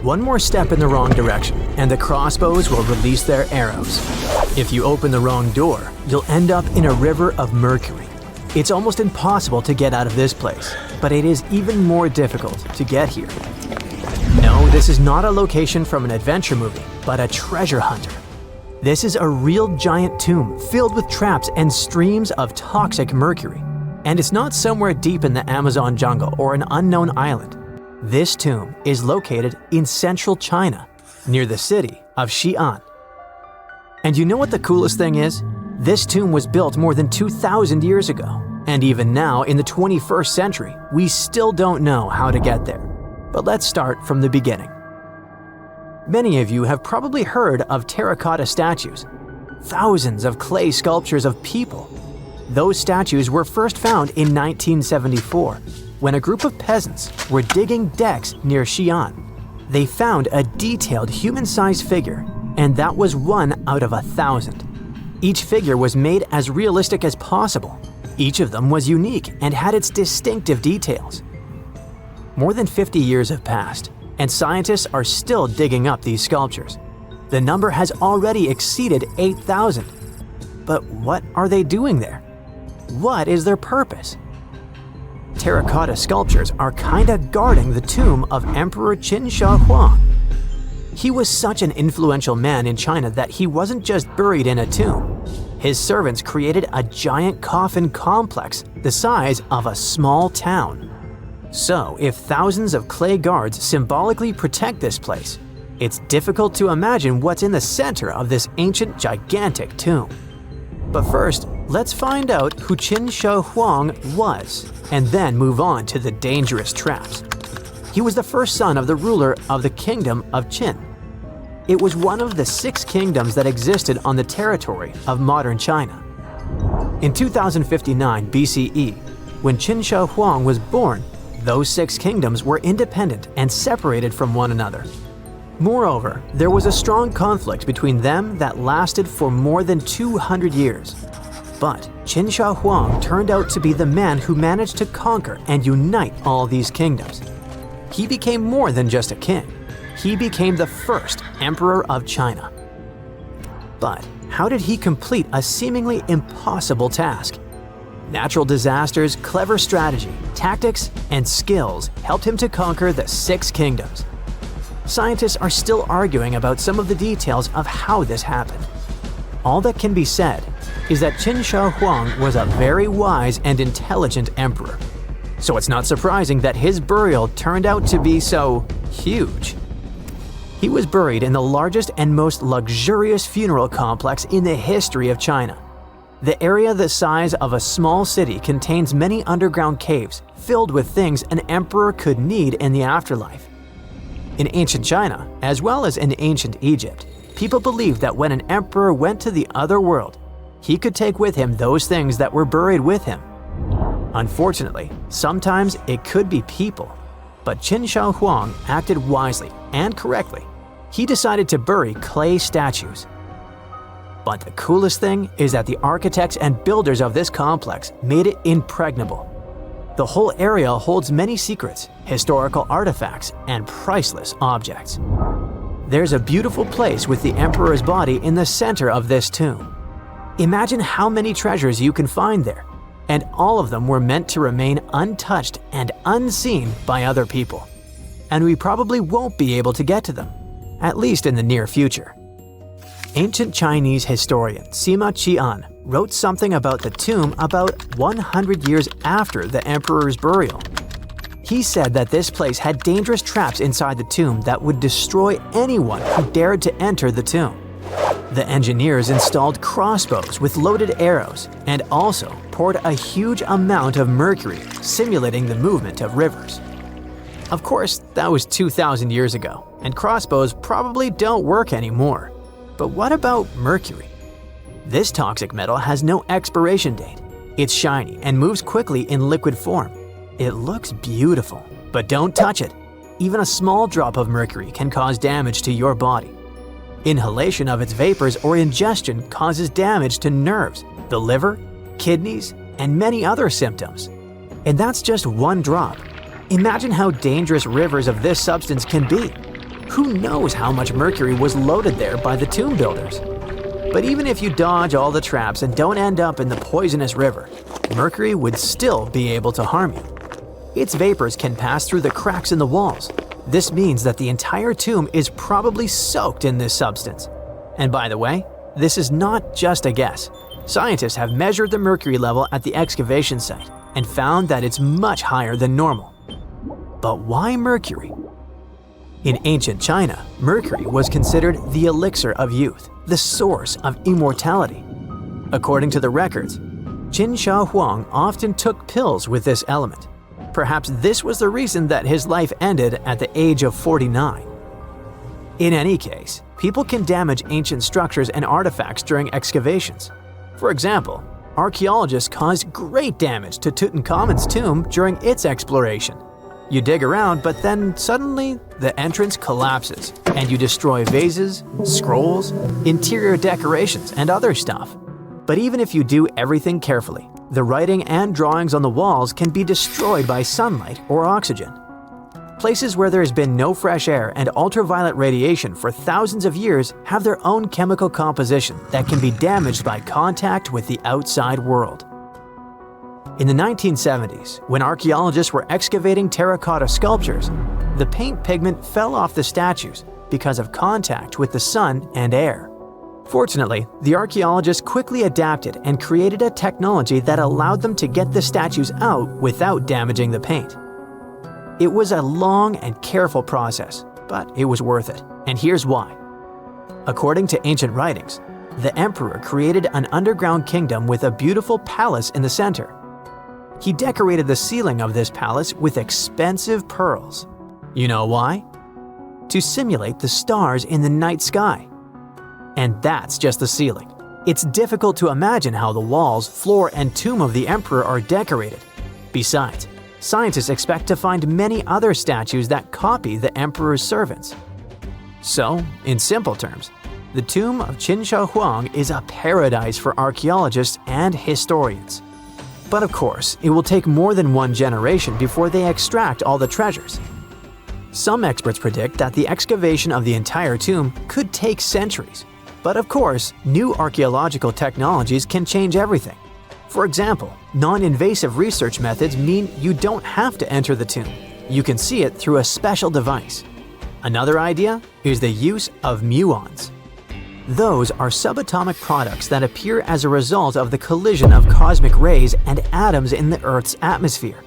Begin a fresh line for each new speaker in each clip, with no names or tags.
One more step in the wrong direction, and the crossbows will release their arrows. If you open the wrong door, you'll end up in a river of mercury. It's almost impossible to get out of this place, but it is even more difficult to get here. No, this is not a location from an adventure movie, but a treasure hunter. This is a real giant tomb filled with traps and streams of toxic mercury. And it's not somewhere deep in the Amazon jungle or an unknown island. This tomb is located in central China, near the city of Xi'an. And you know what the coolest thing is? This tomb was built more than 2,000 years ago. And even now, in the 21st century, we still don't know how to get there. But let's start from the beginning. Many of you have probably heard of terracotta statues. Thousands of clay sculptures of people. Those statues were first found in 1974, when a group of peasants were digging decks near Xi'an. They found a detailed human-sized figure, and that was 1 out of 1,000. Each figure was made as realistic as possible. Each of them was unique and had its distinctive details. More than 50 years have passed, and scientists are still digging up these sculptures. The number has already exceeded 8,000. But what are they doing there? What is their purpose? Terracotta sculptures are kinda guarding the tomb of Emperor Qin Shi Huang. He was such an influential man in China that he wasn't just buried in a tomb. His servants created a giant coffin complex the size of a small town. So, if thousands of clay guards symbolically protect this place, it's difficult to imagine what's in the center of this ancient, gigantic tomb. But first, let's find out who Qin Shi Huang was, and then move on to the dangerous traps. He was the first son of the ruler of the kingdom of Qin. It was one of the 6 kingdoms that existed on the territory of modern China. In 2059 BCE, when Qin Shi Huang was born, those 6 kingdoms were independent and separated from one another. Moreover, there was a strong conflict between them that lasted for more than 200 years. But Qin Shi Huang turned out to be the man who managed to conquer and unite all these kingdoms. He became more than just a king. He became the first emperor of China. But how did he complete a seemingly impossible task? Natural disasters, clever strategy, tactics, and skills helped him to conquer the 6 kingdoms. Scientists are still arguing about some of the details of how this happened. All that can be said is that Qin Shi Huang was a very wise and intelligent emperor. So it's not surprising that his burial turned out to be so huge. He was buried in the largest and most luxurious funeral complex in the history of China. The area the size of a small city contains many underground caves filled with things an emperor could need in the afterlife. In ancient China, as well as in ancient Egypt, people believed that when an emperor went to the other world, he could take with him those things that were buried with him. Unfortunately, sometimes it could be people, but Qin Shi Huang acted wisely and correctly. He decided to bury clay statues. But the coolest thing is that the architects and builders of this complex made it impregnable. The whole area holds many secrets, historical artifacts, and priceless objects. There's a beautiful place with the emperor's body in the center of this tomb. Imagine how many treasures you can find there, and all of them were meant to remain untouched and unseen by other people. And we probably won't be able to get to them, at least in the near future. Ancient Chinese historian Sima Qian wrote something about the tomb about 100 years after the emperor's burial. He said that this place had dangerous traps inside the tomb that would destroy anyone who dared to enter the tomb. The engineers installed crossbows with loaded arrows and also poured a huge amount of mercury, simulating the movement of rivers. Of course, that was 2,000 years ago, and crossbows probably don't work anymore. But what about mercury? This toxic metal has no expiration date. It's shiny and moves quickly in liquid form. It looks beautiful, but don't touch it. Even a small drop of mercury can cause damage to your body. Inhalation of its vapors or ingestion causes damage to nerves, the liver, kidneys, and many other symptoms. And that's just one drop. Imagine how dangerous rivers of this substance can be. Who knows how much mercury was loaded there by the tomb builders? But even if you dodge all the traps and don't end up in the poisonous river, mercury would still be able to harm you. Its vapors can pass through the cracks in the walls. This means that the entire tomb is probably soaked in this substance. And by the way, this is not just a guess. Scientists have measured the mercury level at the excavation site and found that it's much higher than normal. But why mercury? In ancient China, mercury was considered the elixir of youth, the source of immortality. According to the records, Qin Shi Huang often took pills with this element. Perhaps this was the reason that his life ended at the age of 49. In any case, people can damage ancient structures and artifacts during excavations. For example, archaeologists caused great damage to Tutankhamun's tomb during its exploration. You dig around, but then suddenly the entrance collapses and you destroy vases, scrolls, interior decorations, and other stuff. But even if you do everything carefully, the writing and drawings on the walls can be destroyed by sunlight or oxygen. Places where there has been no fresh air and ultraviolet radiation for thousands of years have their own chemical composition that can be damaged by contact with the outside world. In the 1970s, when archaeologists were excavating terracotta sculptures, the paint pigment fell off the statues because of contact with the sun and air. Fortunately, the archaeologists quickly adapted and created a technology that allowed them to get the statues out without damaging the paint. It was a long and careful process, but it was worth it, and here's why. According to ancient writings, the emperor created an underground kingdom with a beautiful palace in the center. He decorated the ceiling of this palace with expensive pearls. You know why? To simulate the stars in the night sky. And that's just the ceiling. It's difficult to imagine how the walls, floor, and tomb of the emperor are decorated. Besides, scientists expect to find many other statues that copy the emperor's servants. So, in simple terms, the tomb of Qin Shi Huang is a paradise for archaeologists and historians. But of course, it will take more than one generation before they extract all the treasures. Some experts predict that the excavation of the entire tomb could take centuries. But of course, new archaeological technologies can change everything. For example, non-invasive research methods mean you don't have to enter the tomb. You can see it through a special device. Another idea is the use of muons. Those are subatomic products that appear as a result of the collision of cosmic rays and atoms in the Earth's atmosphere.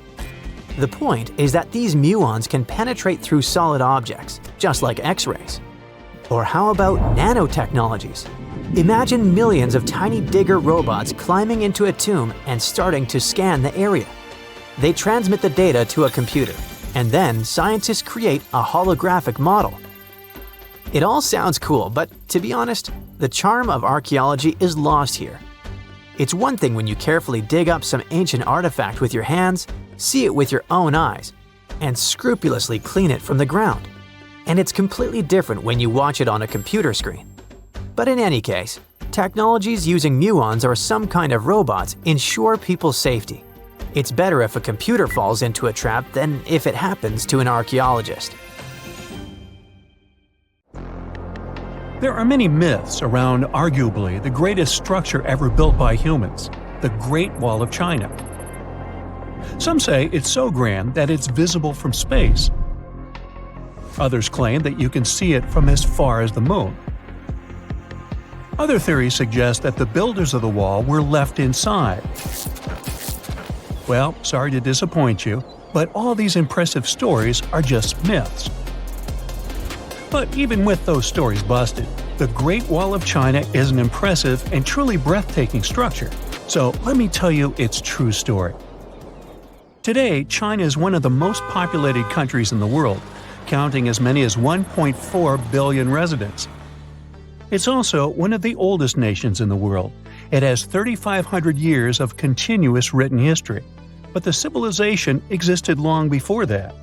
The point is that these muons can penetrate through solid objects, just like X-rays. Or how about nanotechnologies? Imagine millions of tiny digger robots climbing into a tomb and starting to scan the area. They transmit the data to a computer, and then scientists create a holographic model. It all sounds cool, but to be honest, the charm of archaeology is lost here. It's one thing when you carefully dig up some ancient artifact with your hands, see it with your own eyes, and scrupulously clean it from the ground. And it's completely different when you watch it on a computer screen. But in any case, technologies using muons or some kind of robots ensure people's safety. It's better if a computer falls into a trap than if it happens to an archaeologist.
There are many myths around arguably the greatest structure ever built by humans, the Great Wall of China. Some say it's so grand that it's visible from space. Others claim that you can see it from as far as the moon. Other theories suggest that the builders of the wall were left inside. Well, sorry to disappoint you, but all these impressive stories are just myths. But even with those stories busted, the Great Wall of China is an impressive and truly breathtaking structure. So let me tell you its true story. Today, China is one of the most populated countries in the world, counting as many as 1.4 billion residents. It's also one of the oldest nations in the world. It has 3,500 years of continuous written history, but the civilization existed long before that.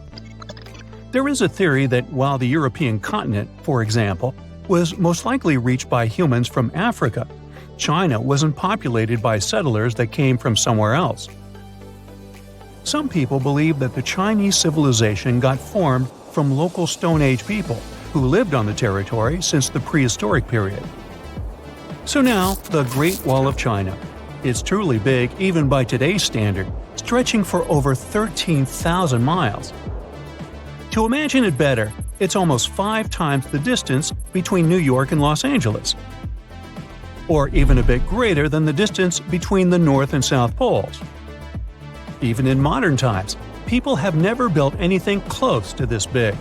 There is a theory that while the European continent, for example, was most likely reached by humans from Africa, China wasn't populated by settlers that came from somewhere else. Some people believe that the Chinese civilization got formed from local Stone Age people who lived on the territory since the prehistoric period. So now, the Great Wall of China. It's truly big even by today's standard, stretching for over 13,000 miles. To imagine it better, it's almost 5 times the distance between New York and Los Angeles. Or even a bit greater than the distance between the North and South Poles. Even in modern times, people have never built anything close to this big.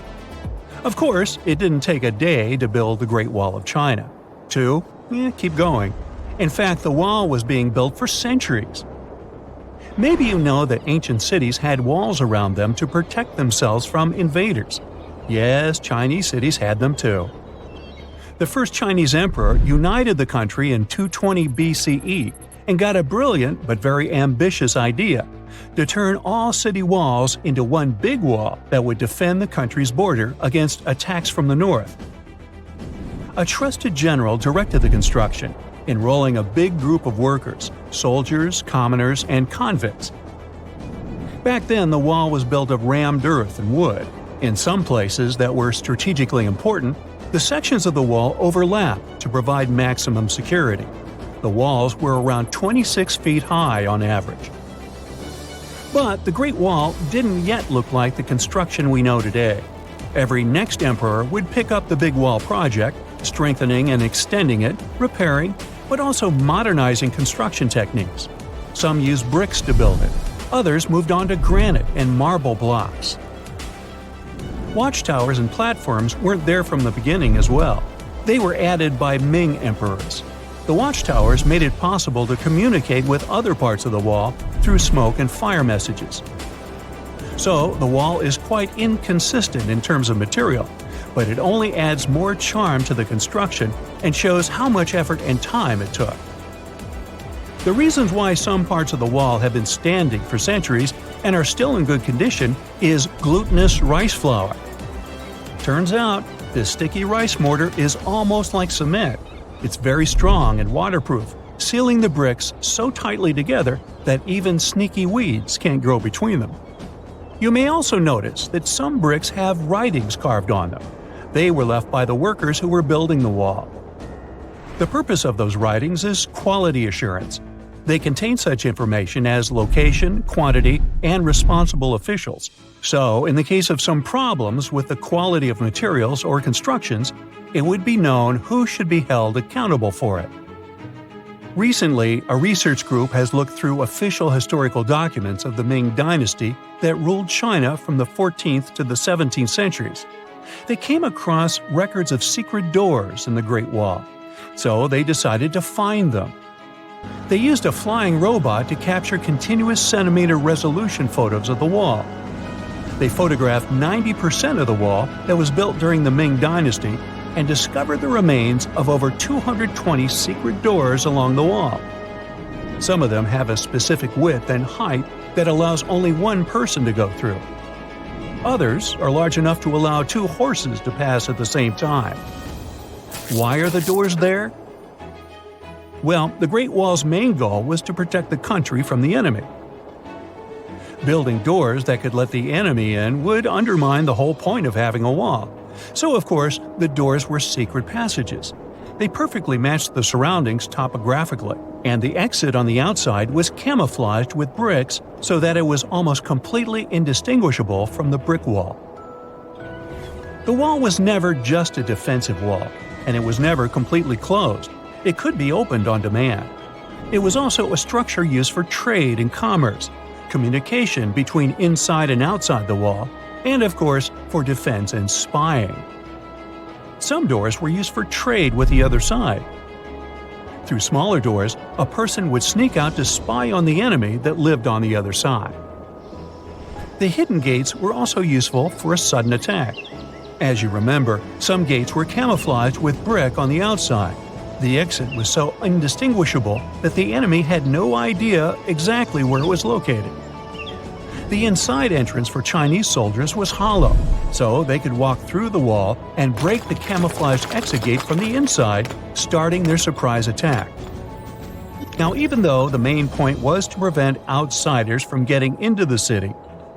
Of course, it didn't take a day to build the Great Wall of China. Keep going. In fact, the wall was being built for centuries. Maybe you know that ancient cities had walls around them to protect themselves from invaders. Yes, Chinese cities had them too. The first Chinese emperor united the country in 220 BCE and got a brilliant but very ambitious idea to turn all city walls into one big wall that would defend the country's border against attacks from the north. A trusted general directed the construction, enrolling a big group of workers, soldiers, commoners, and convicts. Back then, the wall was built of rammed earth and wood. In some places that were strategically important, the sections of the wall overlapped to provide maximum security. The walls were around 26 feet high on average. But the Great Wall didn't yet look like the construction we know today. Every next emperor would pick up the big wall project, strengthening and extending it, repairing, but also modernizing construction techniques. Some used bricks to build it, others moved on to granite and marble blocks. Watchtowers and platforms weren't there from the beginning as well. They were added by Ming emperors. The watchtowers made it possible to communicate with other parts of the wall through smoke and fire messages. So, the wall is quite inconsistent in terms of material, but it only adds more charm to the construction and shows how much effort and time it took. The reasons why some parts of the wall have been standing for centuries and are still in good condition is glutinous rice flour. Turns out, this sticky rice mortar is almost like cement. It's very strong and waterproof, sealing the bricks so tightly together that even sneaky weeds can't grow between them. You may also notice that some bricks have writings carved on them. They were left by the workers who were building the wall. The purpose of those writings is quality assurance. They contain such information as location, quantity, and responsible officials. So, in the case of some problems with the quality of materials or constructions, it would be known who should be held accountable for it. Recently, a research group has looked through official historical documents of the Ming Dynasty that ruled China from the 14th to the 17th centuries. They came across records of secret doors in the Great Wall, so they decided to find them. They used a flying robot to capture continuous centimeter resolution photos of the wall. They photographed 90% of the wall that was built during the Ming Dynasty and discovered the remains of over 220 secret doors along the wall. Some of them have a specific width and height that allows only one person to go through. Others are large enough to allow 2 horses to pass at the same time. Why are the doors there? Well, the Great Wall's main goal was to protect the country from the enemy. Building doors that could let the enemy in would undermine the whole point of having a wall. So, of course, the doors were secret passages. They perfectly matched the surroundings topographically, and the exit on the outside was camouflaged with bricks so that it was almost completely indistinguishable from the brick wall. The wall was never just a defensive wall, and it was never completely closed. It could be opened on demand. It was also a structure used for trade and commerce, communication between inside and outside the wall, and of course, for defense and spying. Some doors were used for trade with the other side. Through smaller doors, a person would sneak out to spy on the enemy that lived on the other side. The hidden gates were also useful for a sudden attack. As you remember, some gates were camouflaged with brick on the outside. The exit was so indistinguishable that the enemy had no idea exactly where it was located. The inside entrance for Chinese soldiers was hollow, so they could walk through the wall and break the camouflaged exit gate from the inside, starting their surprise attack. Now, even though the main point was to prevent outsiders from getting into the city,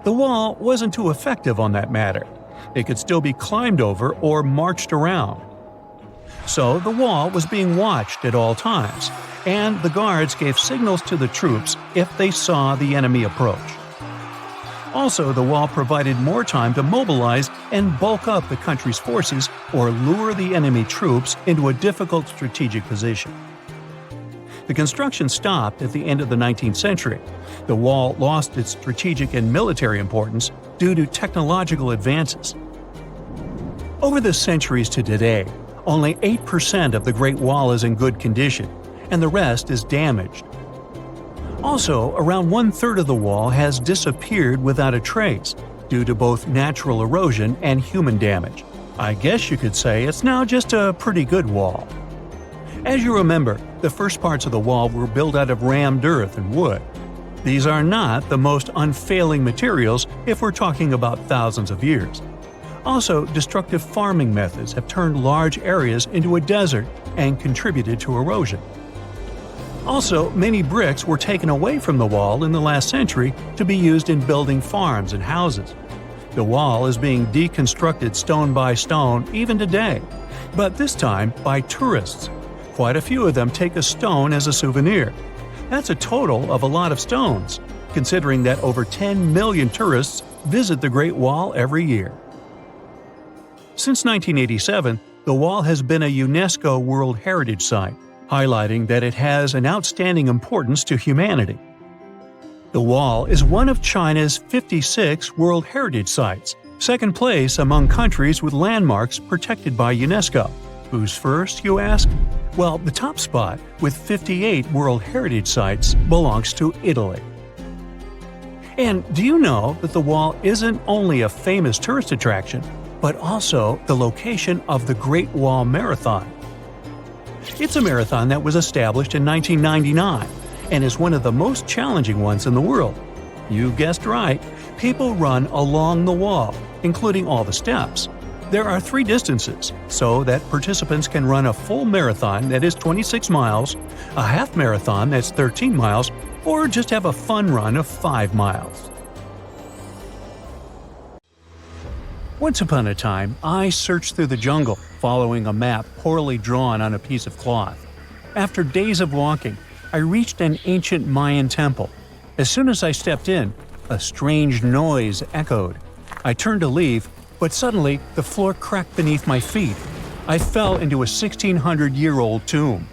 the wall wasn't too effective on that matter. It could still be climbed over or marched around. So the wall was being watched at all times, and the guards gave signals to the troops if they saw the enemy approach. Also, the wall provided more time to mobilize and bulk up the country's forces or lure the enemy troops into a difficult strategic position. The construction stopped at the end of the 19th century. The wall lost its strategic and military importance due to technological advances. Over the centuries to today, only 8% of the Great Wall is in good condition, and the rest is damaged. Also, around 1/3 of the wall has disappeared without a trace, due to both natural erosion and human damage. I guess you could say it's now just a pretty good wall. As you remember, the first parts of the wall were built out of rammed earth and wood. These are not the most unfailing materials if we're talking about thousands of years. Also, destructive farming methods have turned large areas into a desert and contributed to erosion. Also, many bricks were taken away from the wall in the last century to be used in building farms and houses. The wall is being deconstructed stone by stone even today, but this time by tourists. Quite a few of them take a stone as a souvenir. That's a total of a lot of stones, considering that over 10 million tourists visit the Great Wall every year. Since 1987, the wall has been a UNESCO World Heritage Site, highlighting that it has an outstanding importance to humanity. The wall is one of China's 56 World Heritage Sites, second place among countries with landmarks protected by UNESCO. Who's first, you ask? Well, the top spot, with 58 World Heritage Sites, belongs to Italy. And do you know that the wall isn't only a famous tourist attraction, but also the location of the Great Wall Marathon? It's a marathon that was established in 1999 and is one of the most challenging ones in the world. You guessed right, people run along the wall, including all the steps. There are 3 distances, so that participants can run a full marathon that is 26 miles, a half marathon that's 13 miles, or just have a fun run of 5 miles. Once upon a time, I searched through the jungle, following a map poorly drawn on a piece of cloth. After days of walking, I reached an ancient Mayan temple. As soon as I stepped in, a strange noise echoed. I turned to leave, but suddenly the floor cracked beneath my feet. I fell into a 1,600-year-old tomb.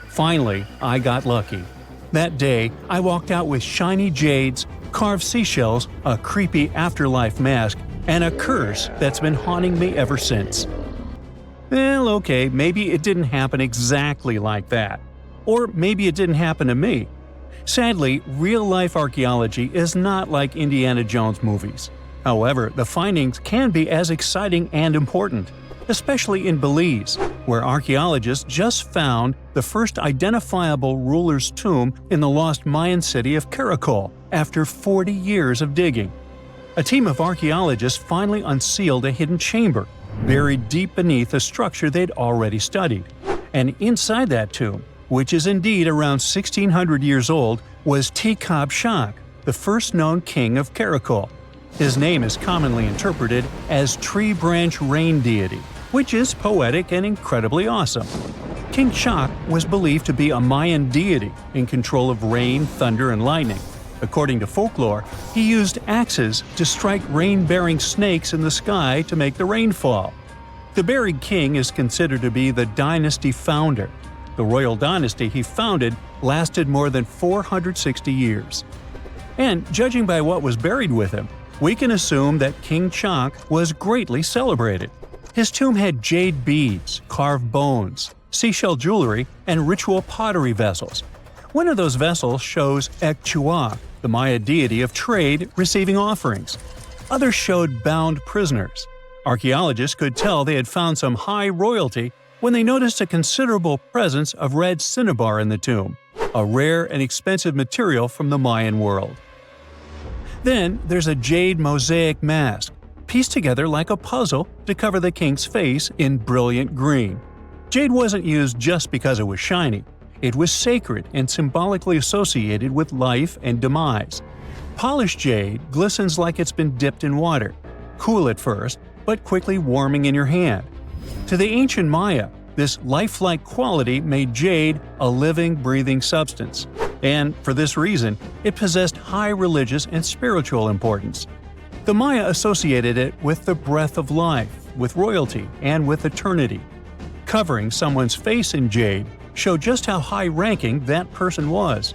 Finally, I got lucky. That day, I walked out with shiny jades, carved seashells, a creepy afterlife mask, and a curse that's been haunting me ever since. Well, okay, maybe it didn't happen exactly like that. Or maybe it didn't happen to me. Sadly, real-life archaeology is not like Indiana Jones movies. However, the findings can be as exciting and important, especially in Belize, where archaeologists just found the first identifiable ruler's tomb in the lost Mayan city of Caracol after 40 years of digging. A team of archaeologists finally unsealed a hidden chamber, buried deep beneath a structure they'd already studied. And inside that tomb, which is indeed around 1,600 years old, was Tikab Shak, the first known king of Caracol. His name is commonly interpreted as Tree Branch Rain Deity, which is poetic and incredibly awesome. King Shak was believed to be a Mayan deity in control of rain, thunder, and lightning. According to folklore, he used axes to strike rain-bearing snakes in the sky to make the rain fall. The buried king is considered to be the dynasty founder. The royal dynasty he founded lasted more than 460 years. And judging by what was buried with him, we can assume that King Shak was greatly celebrated. His tomb had jade beads, carved bones, seashell jewelry, and ritual pottery vessels. One of those vessels shows Ekchua, the Maya deity of trade, receiving offerings. Others showed bound prisoners. Archaeologists could tell they had found some high royalty when they noticed a considerable presence of red cinnabar in the tomb, a rare and expensive material from the Mayan world. Then there's a jade mosaic mask, pieced together like a puzzle to cover the king's face in brilliant green. Jade wasn't used just because it was shiny. It was sacred and symbolically associated with life and demise. Polished jade glistens like it's been dipped in water. Cool at first, but quickly warming in your hand. To the ancient Maya, this lifelike quality made jade a living, breathing substance, and for this reason, it possessed high religious and spiritual importance. The Maya associated it with the breath of life, with royalty, and with eternity. Covering someone's face in jade showed just how high-ranking that person was.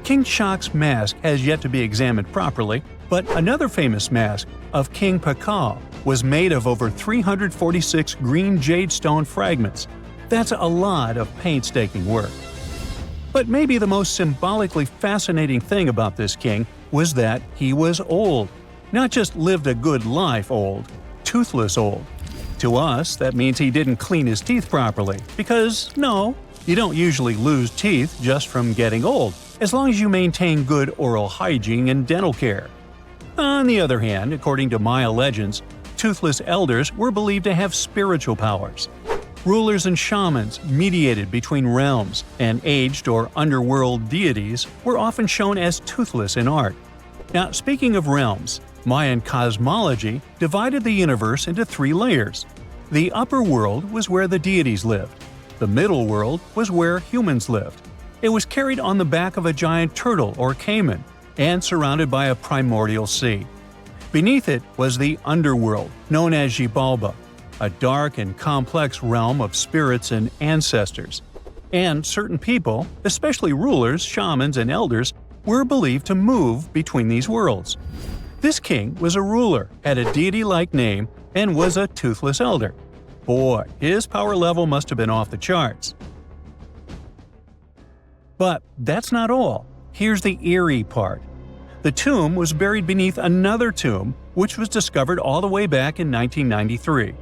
King Shak's mask has yet to be examined properly, but another famous mask of King Pakal was made of over 346 green jade stone fragments. That's a lot of painstaking work. But maybe the most symbolically fascinating thing about this king was that he was old. Not just lived a good life old, toothless old. To us, that means he didn't clean his teeth properly, because no, you don't usually lose teeth just from getting old, as long as you maintain good oral hygiene and dental care. On the other hand, according to Maya legends, toothless elders were believed to have spiritual powers. Rulers and shamans mediated between realms, and aged or underworld deities were often shown as toothless in art. Now, speaking of realms, Mayan cosmology divided the universe into 3 layers. The upper world was where the deities lived. The middle world was where humans lived. It was carried on the back of a giant turtle or caiman, and surrounded by a primordial sea. Beneath it was the underworld, known as Xibalba, a dark and complex realm of spirits and ancestors. And certain people, especially rulers, shamans, and elders, were believed to move between these worlds. This king was a ruler, had a deity-like name, and was a toothless elder. Boy, his power level must have been off the charts. But that's not all. Here's the eerie part. The tomb was buried beneath another tomb, which was discovered all the way back in 1993.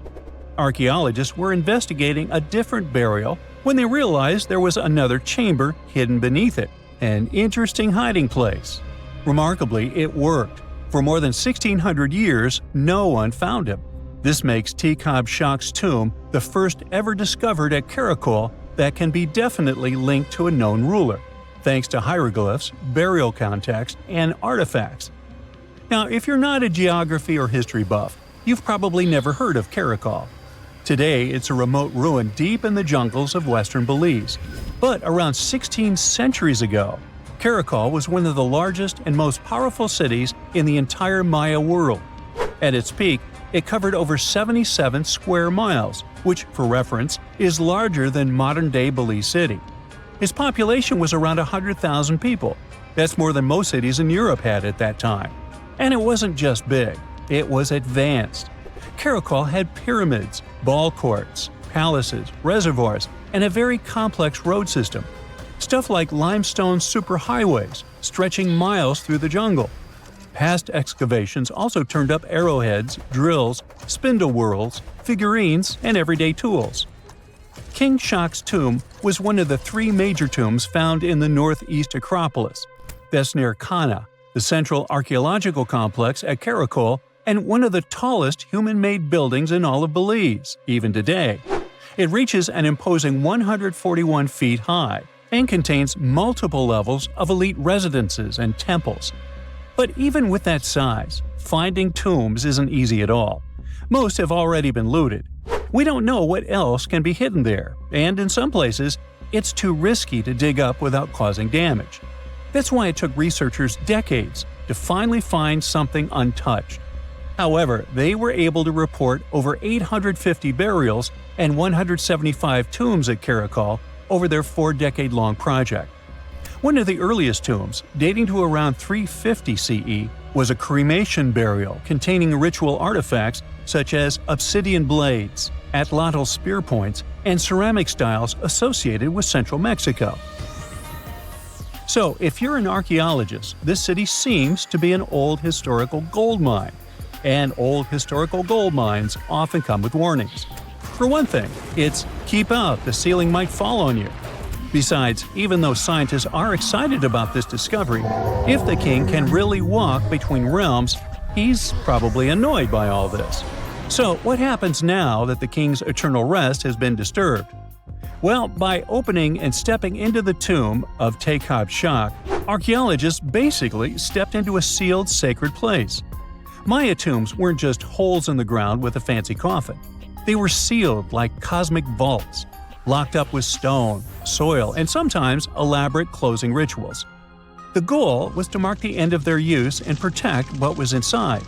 Archaeologists were investigating a different burial when they realized there was another chamber hidden beneath it, an interesting hiding place. Remarkably, it worked. For more than 1,600 years, no one found him. This makes Terracotta Shak's tomb the first ever discovered at Karakol that can be definitely linked to a known ruler, thanks to hieroglyphs, burial context, and artifacts. Now, if you're not a geography or history buff, you've probably never heard of Karakol. Today, it's a remote ruin deep in the jungles of western Belize. But around 16 centuries ago, Karakol was one of the largest and most powerful cities in the entire Maya world. At its peak, it covered over 77 square miles, which, for reference, is larger than modern-day Belize City. Its population was around 100,000 people. That's more than most cities in Europe had at that time. And it wasn't just big, it was advanced. Karakol had pyramids, ball courts, palaces, reservoirs, and a very complex road system. Stuff like limestone superhighways stretching miles through the jungle. Past excavations also turned up arrowheads, drills, spindle whorls, figurines, and everyday tools. King Shak's tomb was one of the 3 major tombs found in the northeast Acropolis. That's near Kana, the central archaeological complex at Karakol, and one of the tallest human-made buildings in all of Belize, even today. It reaches an imposing 141 feet high and contains multiple levels of elite residences and temples. But even with that size, finding tombs isn't easy at all. Most have already been looted. We don't know what else can be hidden there, and in some places, it's too risky to dig up without causing damage. That's why it took researchers decades to finally find something untouched. However, they were able to report over 850 burials and 175 tombs at Karakol over their 4-decade-long project. One of the earliest tombs, dating to around 350 CE, was a cremation burial containing ritual artifacts such as obsidian blades, atlatl spear points, and ceramic styles associated with central Mexico. So, if you're an archaeologist, this city seems to be an old historical gold mine. And old historical gold mines often come with warnings. For one thing, it's keep out, the ceiling might fall on you. Besides, even though scientists are excited about this discovery, if the king can really walk between realms, he's probably annoyed by all this. So, what happens now that the king's eternal rest has been disturbed? Well, by opening and stepping into the tomb of Terracotta Shak, archaeologists basically stepped into a sealed sacred place. Maya tombs weren't just holes in the ground with a fancy coffin. They were sealed like cosmic vaults, locked up with stone, soil, and sometimes elaborate closing rituals. The goal was to mark the end of their use and protect what was inside.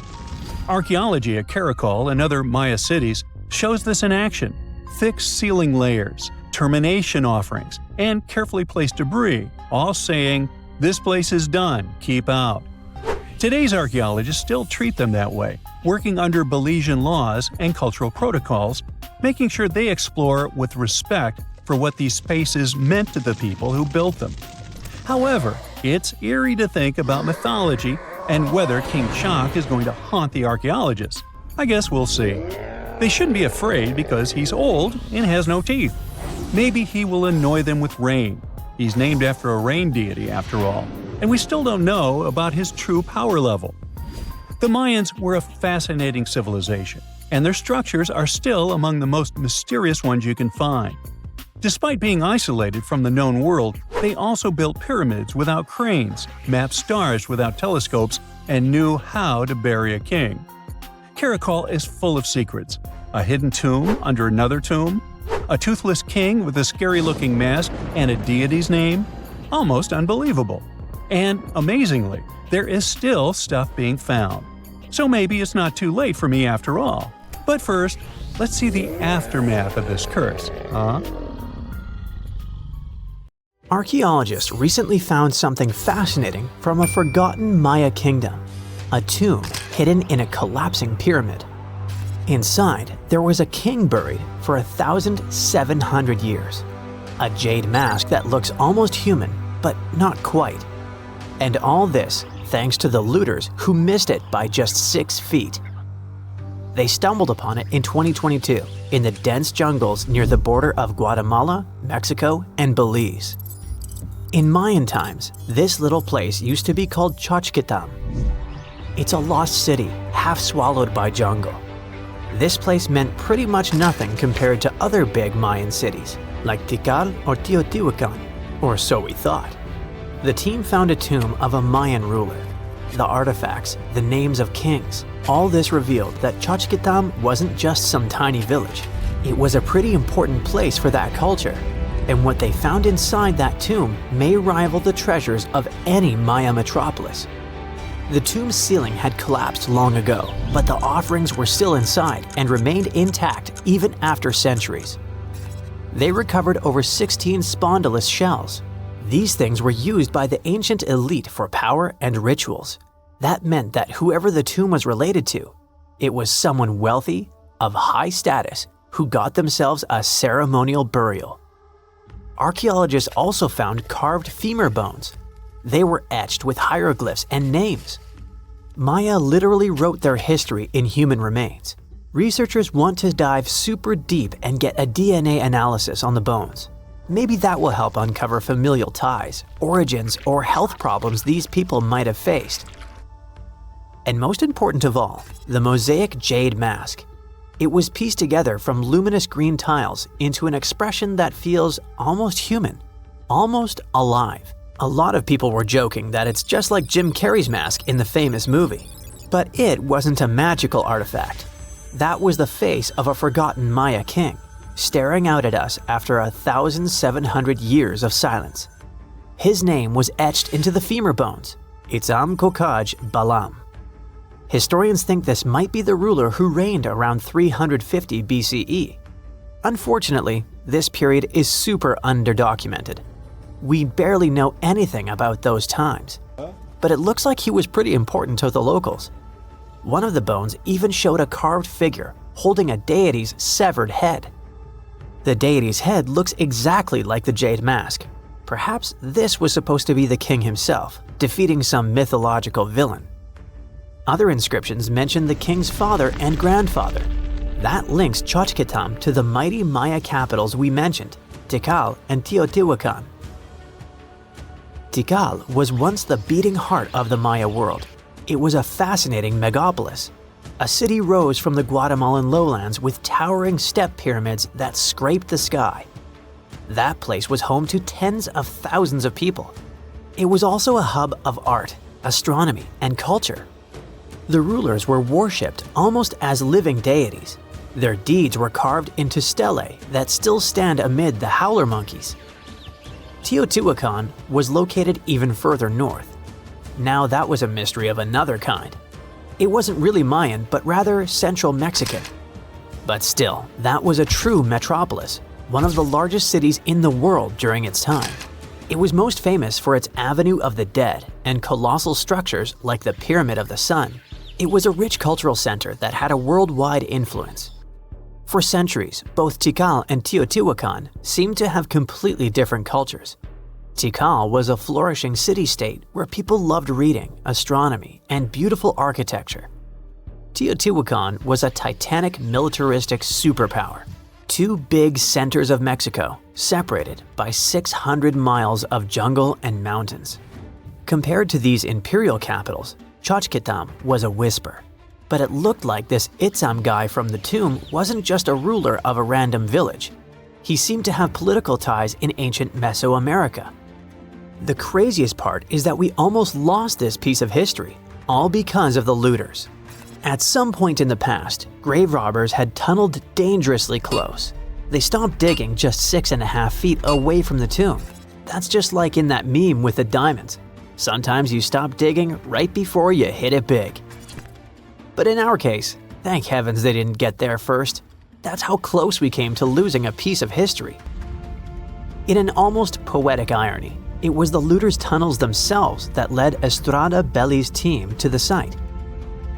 Archaeology at Caracol and other Maya cities shows this in action: thick sealing layers, termination offerings, and carefully placed debris, all saying, "This place is done, keep out." Today's archaeologists still treat them that way, working under Belizean laws and cultural protocols, making sure they explore with respect for what these spaces meant to the people who built them. However, it's eerie to think about mythology and whether King Chak is going to haunt the archaeologists. I guess we'll see. They shouldn't be afraid because he's old and has no teeth. Maybe he will annoy them with rain. He's named after a rain deity, after all, and we still don't know about his true power level. The Mayans were a fascinating civilization, and their structures are still among the most mysterious ones you can find. Despite being isolated from the known world, they also built pyramids without cranes, mapped stars without telescopes, and knew how to bury a king. Caracol is full of secrets: a hidden tomb under another tomb, a toothless king with a scary-looking mask and a deity's name. Almost unbelievable. And amazingly, there is still stuff being found. So maybe it's not too late for me after all. But first, let's see the aftermath of this curse, huh?
Archaeologists recently found something fascinating from a forgotten Maya kingdom: a tomb hidden in a collapsing pyramid. Inside, there was a king buried for 1,700 years. A jade mask that looks almost human, but not quite. And all this thanks to the looters who missed it by just 6 feet. They stumbled upon it in 2022 in the dense jungles near the border of Guatemala, Mexico, and Belize. In Mayan times, this little place used to be called Xochitlam. It's a lost city, half swallowed by jungle. This place meant pretty much nothing compared to other big Mayan cities, like Tikal or Teotihuacan, or so we thought. The team found a tomb of a Mayan ruler. The artifacts, the names of kings, all this revealed that Xochitlam wasn't just some tiny village. It was a pretty important place for that culture. And what they found inside that tomb may rival the treasures of any Maya metropolis. The tomb's ceiling had collapsed long ago, but the offerings were still inside and remained intact even after centuries. They recovered over 16 spondylus shells. These things were used by the ancient elite for power and rituals. That meant that whoever the tomb was related to, it was someone wealthy, of high status, who got themselves a ceremonial burial. Archaeologists also found carved femur bones. They were etched with hieroglyphs and names. Maya literally wrote their history in human remains. Researchers want to dive super deep and get a DNA analysis on the bones. Maybe that will help uncover familial ties, origins, or health problems these people might have faced. And most important of all, the mosaic jade mask. It was pieced together from luminous green tiles into an expression that feels almost human, almost alive. A lot of people were joking that it's just like Jim Carrey's mask in the famous movie. But it wasn't a magical artifact. That was the face of a forgotten Maya king, staring out at us after 1,700 years of silence. His name was etched into the femur bones, Itzam Kokaj Balam. Historians think this might be the ruler who reigned around 350 BCE. Unfortunately, this period is super underdocumented. We barely know anything about those times, but it looks like he was pretty important to the locals. One of the bones even showed a carved figure holding a deity's severed head. The deity's head looks exactly like the jade mask. Perhaps this was supposed to be the king himself, defeating some mythological villain. Other inscriptions mention the king's father and grandfather. That links Xochitlam to the mighty Maya capitals we mentioned, Tikal and Teotihuacan. Tikal was once the beating heart of the Maya world. It was a fascinating megapolis. A city rose from the Guatemalan lowlands with towering step pyramids that scraped the sky. That place was home to tens of thousands of people. It was also a hub of art, astronomy, and culture. The rulers were worshipped almost as living deities. Their deeds were carved into stelae that still stand amid the howler monkeys. Teotihuacan was located even further north. Now that was a mystery of another kind. It wasn't really Mayan, but rather Central Mexican. But still, that was a true metropolis, one of the largest cities in the world during its time. It was most famous for its Avenue of the Dead and colossal structures like the Pyramid of the Sun. It was a rich cultural center that had a worldwide influence. For centuries, both Tikal and Teotihuacan seemed to have completely different cultures. Tikal was a flourishing city-state where people loved reading, astronomy, and beautiful architecture. Teotihuacan was a titanic militaristic superpower. Two big centers of Mexico, separated by 600 miles of jungle and mountains. Compared to these imperial capitals, Xochitlam was a whisper. But it looked like this Itzam guy from the tomb wasn't just a ruler of a random village. He seemed to have political ties in ancient Mesoamerica. The craziest part is that we almost lost this piece of history, all because of the looters. At some point in the past, grave robbers had tunneled dangerously close. They stopped digging just 6.5 feet away from the tomb. That's just like in that meme with the diamonds. Sometimes you stop digging right before you hit it big. But in our case, thank heavens they didn't get there first. That's how close we came to losing a piece of history. In an almost poetic irony, it was the looters' tunnels themselves that led Estrada Belli's team to the site.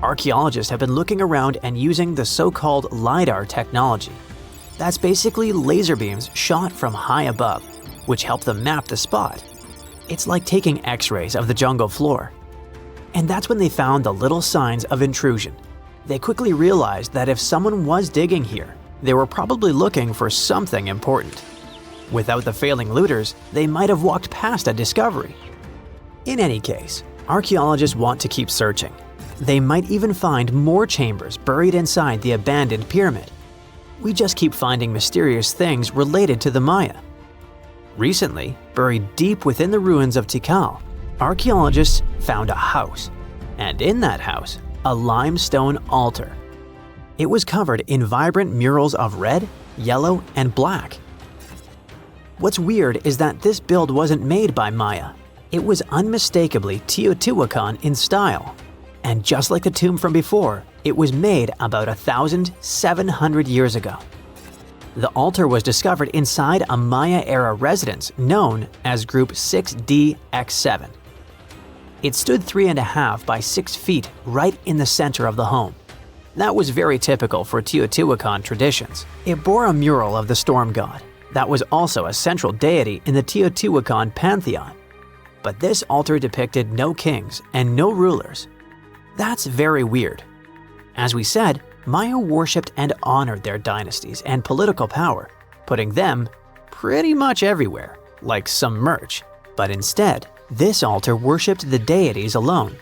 Archaeologists have been looking around and using the so-called LiDAR technology. That's basically laser beams shot from high above, which help them map the spot. It's like taking X-rays of the jungle floor. And that's when they found the little signs of intrusion. They quickly realized that if someone was digging here, they were probably looking for something important. Without the failing looters, they might have walked past a discovery. In any case, archaeologists want to keep searching. They might even find more chambers buried inside the abandoned pyramid. We just keep finding mysterious things related to the Maya. Recently, buried deep within the ruins of Tikal, archaeologists found a house, and in that house, a limestone altar. It was covered in vibrant murals of red, yellow, and black. What's weird is that this build wasn't made by Maya. It was unmistakably Teotihuacan in style. And just like the tomb from before, it was made about 1,700 years ago. The altar was discovered inside a Maya-era residence known as Group 6DX7. It stood 3.5 by 6 feet right in the center of the home. That was very typical for Teotihuacan traditions. It bore a mural of the storm god that was also a central deity in the Teotihuacan pantheon. But this altar depicted no kings and no rulers. That's very weird. As we said, Maya worshipped and honored their dynasties and political power, putting them pretty much everywhere, like some merch. But instead, this altar worshipped the deities alone,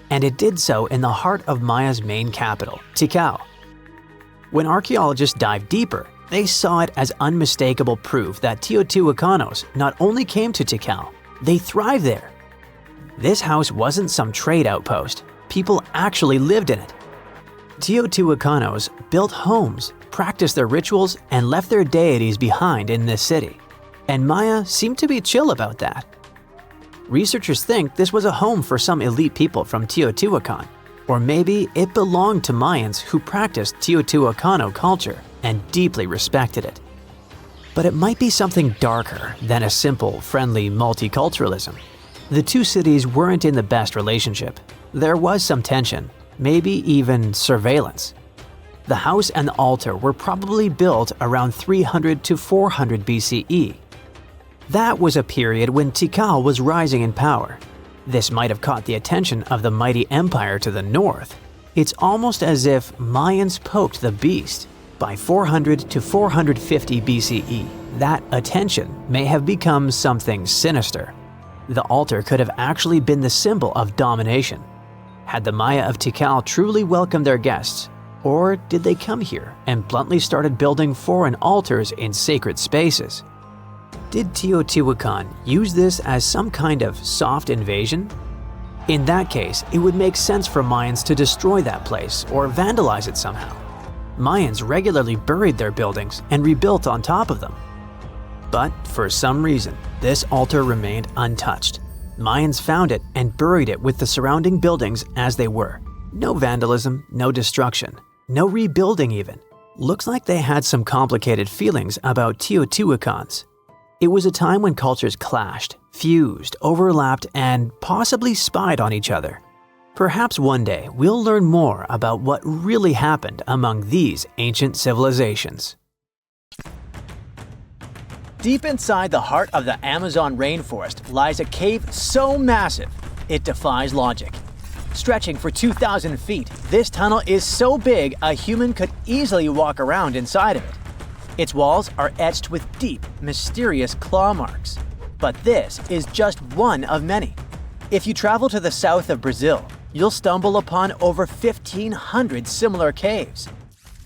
and it did so in the heart of Maya's main capital, Tikal. When archaeologists dived deeper, they saw it as unmistakable proof that Teotihuacanos not only came to Tikal, they thrived there. This house wasn't some trade outpost. People actually lived in it. Teotihuacanos built homes, practiced their rituals, and left their deities behind in this city. And Maya seemed to be chill about that. Researchers think this was a home for some elite people from Teotihuacan, or maybe it belonged to Mayans who practiced Teotihuacano culture and deeply respected it. But it might be something darker than a simple, friendly multiculturalism. The two cities weren't in the best relationship. There was some tension, maybe even surveillance. The house and the altar were probably built around 300 to 400 BCE. That was a period when Tikal was rising in power. This might have caught the attention of the mighty empire to the north. It's almost as if Mayans poked the beast. By 400 to 450 BCE, that attention may have become something sinister. The altar could have actually been the symbol of domination. Had the Maya of Tikal truly welcomed their guests, or did they come here and bluntly started building foreign altars in sacred spaces? Did Teotihuacan use this as some kind of soft invasion? In that case, it would make sense for Mayans to destroy that place or vandalize it somehow. Mayans regularly buried their buildings and rebuilt on top of them. But for some reason, this altar remained untouched. Mayans found it and buried it with the surrounding buildings as they were. No vandalism, no destruction, no rebuilding even. Looks like they had some complicated feelings about Teotihuacans. It was a time when cultures clashed, fused, overlapped, and possibly spied on each other. Perhaps one day we'll learn more about what really happened among these ancient civilizations. Deep inside the heart of the Amazon rainforest lies a cave so massive, it defies logic. Stretching for 2,000 feet, this tunnel is so big a human could easily walk around inside of it. Its walls are etched with deep, mysterious claw marks. But this is just one of many. If you travel to the south of Brazil, you'll stumble upon over 1,500 similar caves,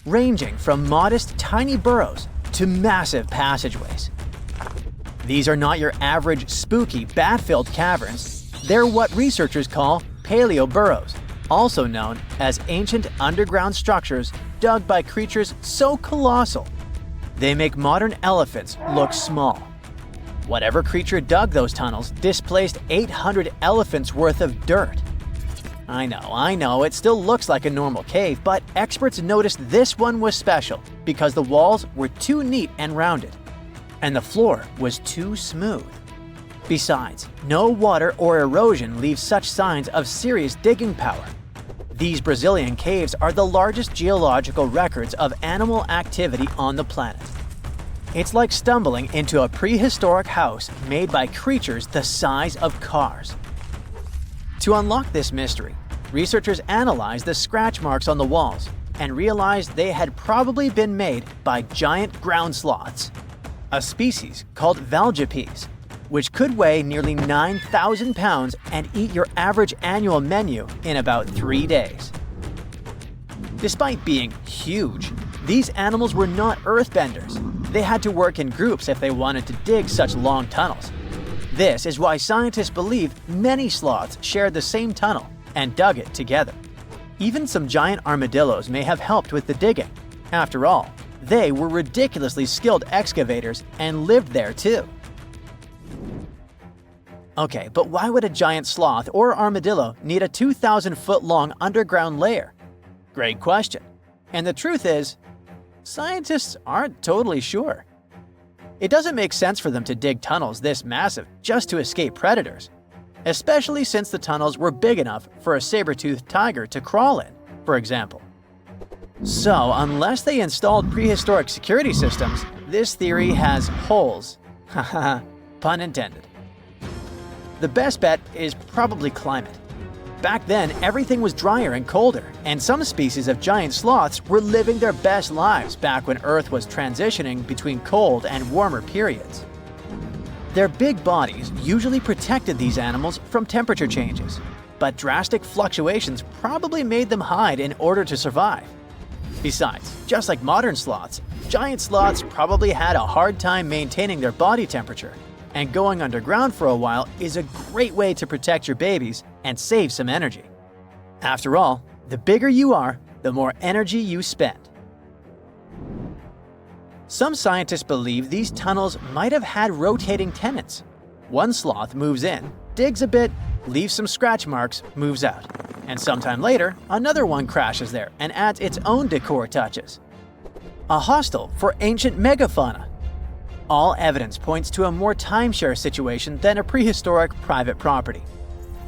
ranging from modest tiny burrows to massive passageways. These are not your average spooky, bat-filled caverns. They're what researchers call paleo burrows, also known as ancient underground structures dug by creatures so colossal they make modern elephants look small. Whatever creature dug those tunnels displaced 800 elephants worth of dirt. I know, it still looks like a normal cave, but experts noticed this one was special because the walls were too neat and rounded, and the floor was too smooth. Besides, no water or erosion leaves such signs of serious digging power. These Brazilian caves are the largest geological records of animal activity on the planet. It's like stumbling into a prehistoric house made by creatures the size of cars. To unlock this mystery, researchers analyzed the scratch marks on the walls and realized they had probably been made by giant ground sloths, a species called valgipes, which could weigh nearly 9,000 pounds and eat your average annual menu in about 3 days. Despite being huge, these animals were not earthbenders. They had to work in groups if they wanted to dig such long tunnels. This is why scientists believe many sloths shared the same tunnel and dug it together. Even some giant armadillos may have helped with the digging. After all, they were ridiculously skilled excavators and lived there too. Okay, but why would a giant sloth or armadillo need a 2,000-foot-long underground lair? Great question. And the truth is, scientists aren't totally sure. It doesn't make sense for them to dig tunnels this massive just to escape predators, especially since the tunnels were big enough for a saber-toothed tiger to crawl in, for example. So, unless they installed prehistoric security systems, this theory has holes. Haha, pun intended. The best bet is probably climate. Back then, everything was drier and colder, and some species of giant sloths were living their best lives back when Earth was transitioning between cold and warmer periods. Their big bodies usually protected these animals from temperature changes, but drastic fluctuations probably made them hide in order to survive. Besides, just like modern sloths, giant sloths probably had a hard time maintaining their body temperature, and going underground for a while is a great way to protect your babies and save some energy. After all, the bigger you are, the more energy you spend. Some scientists believe these tunnels might have had rotating tenants. One sloth moves in, digs a bit, leaves some scratch marks, moves out. And sometime later, another one crashes there and adds its own decor touches. A hostel for ancient megafauna. All evidence points to a more timeshare situation than a prehistoric private property.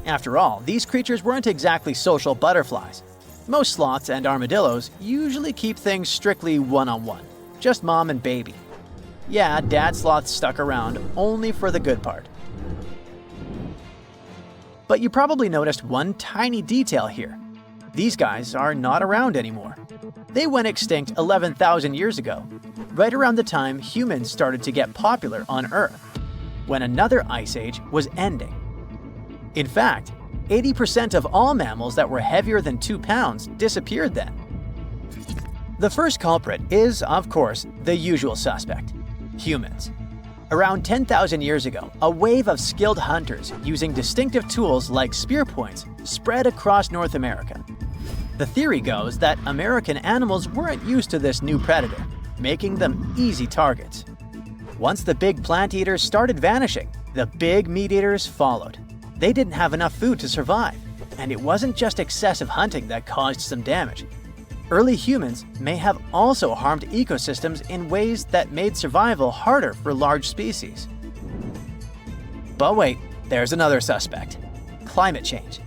After all, these creatures weren't exactly social butterflies. Most sloths and armadillos usually keep things strictly one-on-one, just mom and baby. Yeah, dad sloth stuck around only for the good part. But you probably noticed one tiny detail here. These guys are not around anymore. They went extinct 11,000 years ago, right around the time humans started to get popular on Earth, when another ice age was ending. In fact, 80% of all mammals that were heavier than 2 pounds disappeared then. The first culprit is, of course, the usual suspect: humans. Around 10,000 years ago, a wave of skilled hunters using distinctive tools like spear points spread across North America. The theory goes that American animals weren't used to this new predator, making them easy targets. Once the big plant eaters started vanishing, the big meat eaters followed. They didn't have enough food to survive, and it wasn't just excessive hunting that caused some damage. Early humans may have also harmed ecosystems in ways that made survival harder for large species. But wait, there's another suspect: climate change.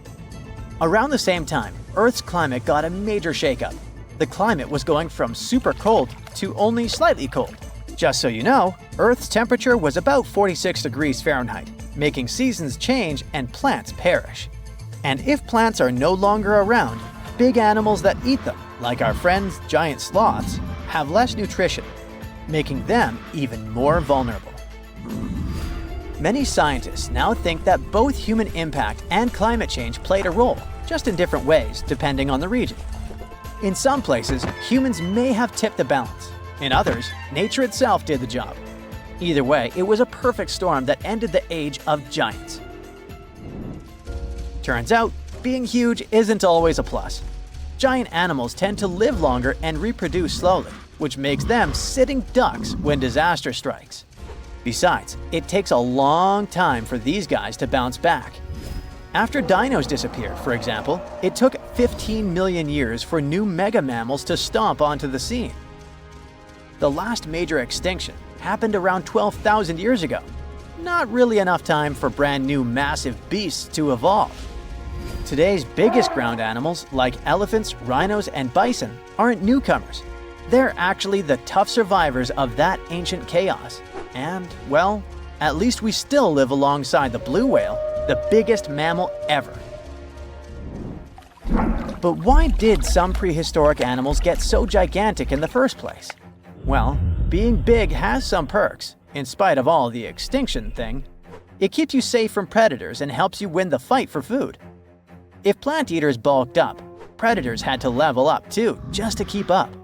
Around the same time, Earth's climate got a major shakeup. The climate was going from super cold to only slightly cold. Just so you know, Earth's temperature was about 46 degrees Fahrenheit, making seasons change and plants perish. And if plants are no longer around, big animals that eat them, like our friends giant sloths, have less nutrition, making them even more vulnerable. Many scientists now think that both human impact and climate change played a role, just in different ways depending on the region. In some places, humans may have tipped the balance. In others, nature itself did the job. Either way, it was a perfect storm that ended the age of giants. Turns out, being huge isn't always a plus. Giant animals tend to live longer and reproduce slowly, which makes them sitting ducks when disaster strikes. Besides, it takes a long time for these guys to bounce back. After dinos disappeared, for example, it took 15 million years for new mega mammals to stomp onto the scene. The last major extinction happened around 12,000 years ago. Not really enough time for brand new massive beasts to evolve. Today's biggest ground animals, like elephants, rhinos, and bison, aren't newcomers. They're actually the tough survivors of that ancient chaos. And, well, at least we still live alongside the blue whale, the biggest mammal ever. But why did some prehistoric animals get so gigantic in the first place? Well, being big has some perks, in spite of all the extinction thing. It keeps you safe from predators and helps you win the fight for food. If plant eaters bulked up, predators had to level up too, just to keep up.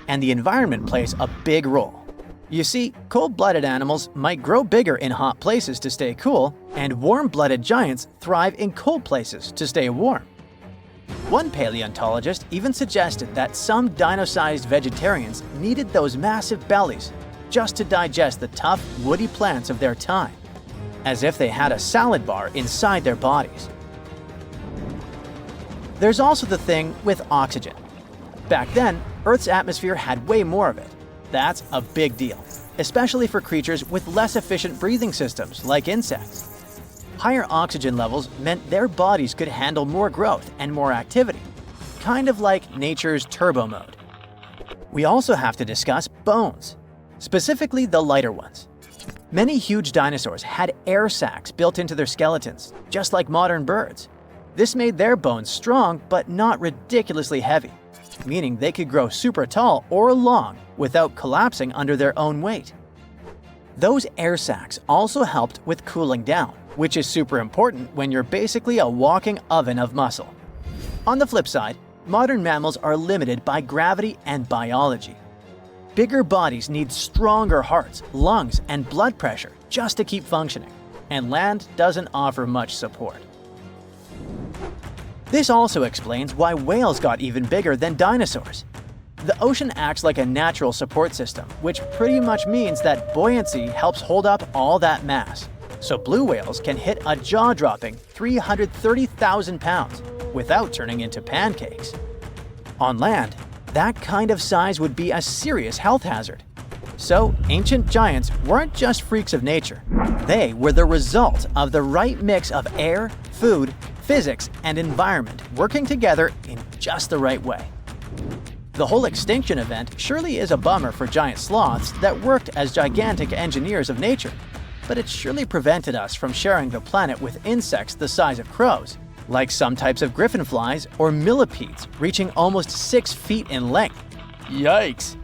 And the environment plays a big role. You see, cold-blooded animals might grow bigger in hot places to stay cool, and warm-blooded giants thrive in cold places to stay warm. One paleontologist even suggested that some dino-sized vegetarians needed those massive bellies just to digest the tough, woody plants of their time, as if they had a salad bar inside their bodies. There's also the thing with oxygen. Back then, Earth's atmosphere had way more of it. That's a big deal, especially for creatures with less efficient breathing systems like insects. Higher oxygen levels meant their bodies could handle more growth and more activity, kind of like nature's turbo mode. We also have to discuss bones, specifically the lighter ones. Many huge dinosaurs had air sacs built into their skeletons, just like modern birds. This made their bones strong but not ridiculously heavy, meaning they could grow super tall or long without collapsing under their own weight. Those air sacs also helped with cooling down, which is super important when you're basically a walking oven of muscle. On the flip side, modern mammals are limited by gravity and biology. Bigger bodies need stronger hearts, lungs, and blood pressure just to keep functioning, and land doesn't offer much support. This also explains why whales got even bigger than dinosaurs. The ocean acts like a natural support system, which pretty much means that buoyancy helps hold up all that mass. So blue whales can hit a jaw-dropping 330,000 pounds without turning into pancakes. On land, that kind of size would be a serious health hazard. So ancient giants weren't just freaks of nature. They were the result of the right mix of air, food, physics, and environment working together in just the right way. The whole extinction event surely is a bummer for giant sloths that worked as gigantic engineers of nature, but it surely prevented us from sharing the planet with insects the size of crows, like some types of griffin flies or millipedes reaching almost 6 feet in length. Yikes!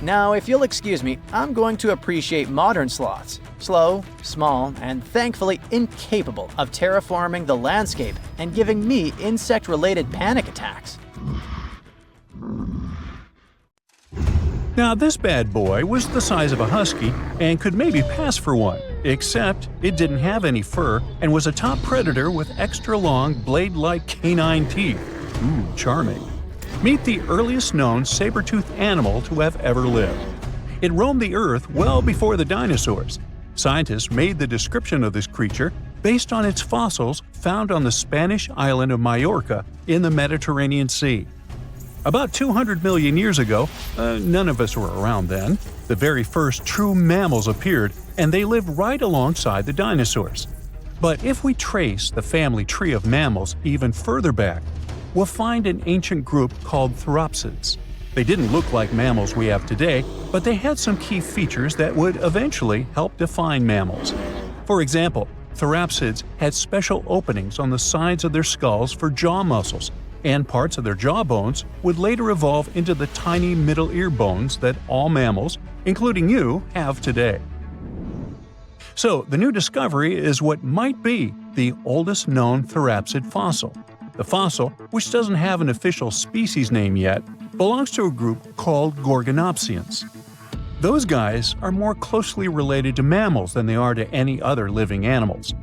Now, if you'll excuse me, I'm going to appreciate modern sloths. Slow, small, and thankfully incapable of terraforming the landscape and giving me insect-related panic attacks.
Now, this bad boy was the size of a husky and could maybe pass for one, except it didn't have any fur and was a top predator with extra long, blade-like canine teeth. Ooh, charming. Meet the earliest known saber-toothed animal to have ever lived. It roamed the Earth well before the dinosaurs. Scientists made the description of this creature based on its fossils found on the Spanish island of Majorca in the Mediterranean Sea. About 200 million years ago, none of us were around then, the very first true mammals appeared, and they lived right alongside the dinosaurs. But if we trace the family tree of mammals even further back, we'll find an ancient group called theropsids. They didn't look like mammals we have today, but they had some key features that would eventually help define mammals. For example, theropsids had special openings on the sides of their skulls for jaw muscles, and parts of their jaw bones would later evolve into the tiny middle ear bones that all mammals, including you, have today. So, the new discovery is what might be the oldest known theropsid fossil. The fossil, which doesn't have an official species name yet, belongs to a group called Gorgonopsians. Those guys are more closely related to mammals than they are to any other living animals.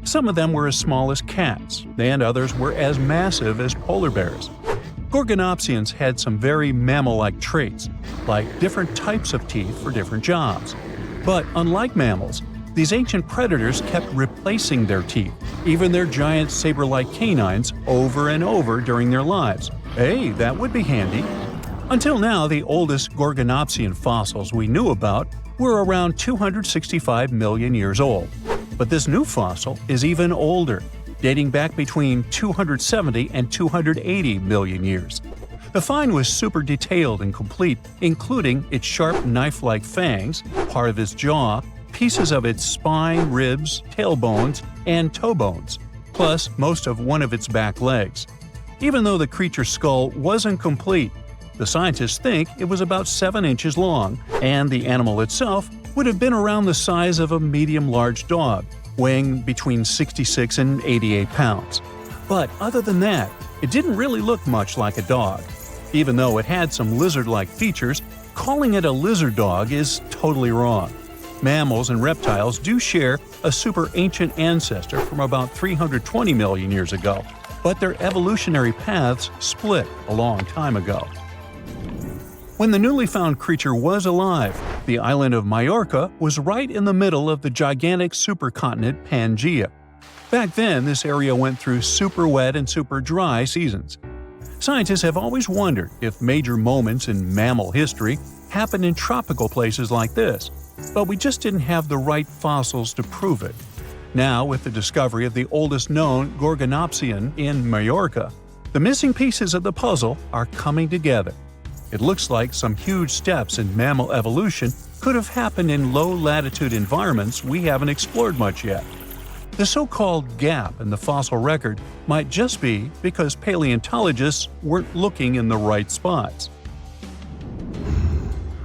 Some of them were as small as cats, and others were as massive as polar bears. Gorgonopsians had some very mammal-like traits, like different types of teeth for different jobs. But unlike mammals, these ancient predators kept replacing their teeth, even their giant saber-like canines, over and over during their lives. Hey, that would be handy. Until now, the oldest Gorgonopsian fossils we knew about were around 265 million years old. But this new fossil is even older, dating back between 270 and 280 million years. The find was super detailed and complete, including its sharp knife-like fangs, part of its jaw, pieces of its spine, ribs, tailbones, and toe bones, plus most of one of its back legs. Even though the creature's skull wasn't complete, the scientists think it was about 7 inches long, and the animal itself would have been around the size of a medium-large dog, weighing between 66 and 88 pounds. But other than that, it didn't really look much like a dog. Even though it had some lizard-like features, calling it a lizard dog is totally wrong. Mammals and reptiles do share a super ancient ancestor from about 320 million years ago, but their evolutionary paths split a long time ago. When the newly found creature was alive, the island of Majorca was right in the middle of the gigantic supercontinent Pangaea. Back then, this area went through super wet and super dry seasons. Scientists have always wondered if major moments in mammal history happened in tropical places like this, but we just didn't have the right fossils to prove it. Now, with the discovery of the oldest known Gorgonopsian in Majorca, the missing pieces of the puzzle are coming together. It looks like some huge steps in mammal evolution could have happened in low-latitude environments we haven't explored much yet. The so-called gap in the fossil record might just be because paleontologists weren't looking in the right spots.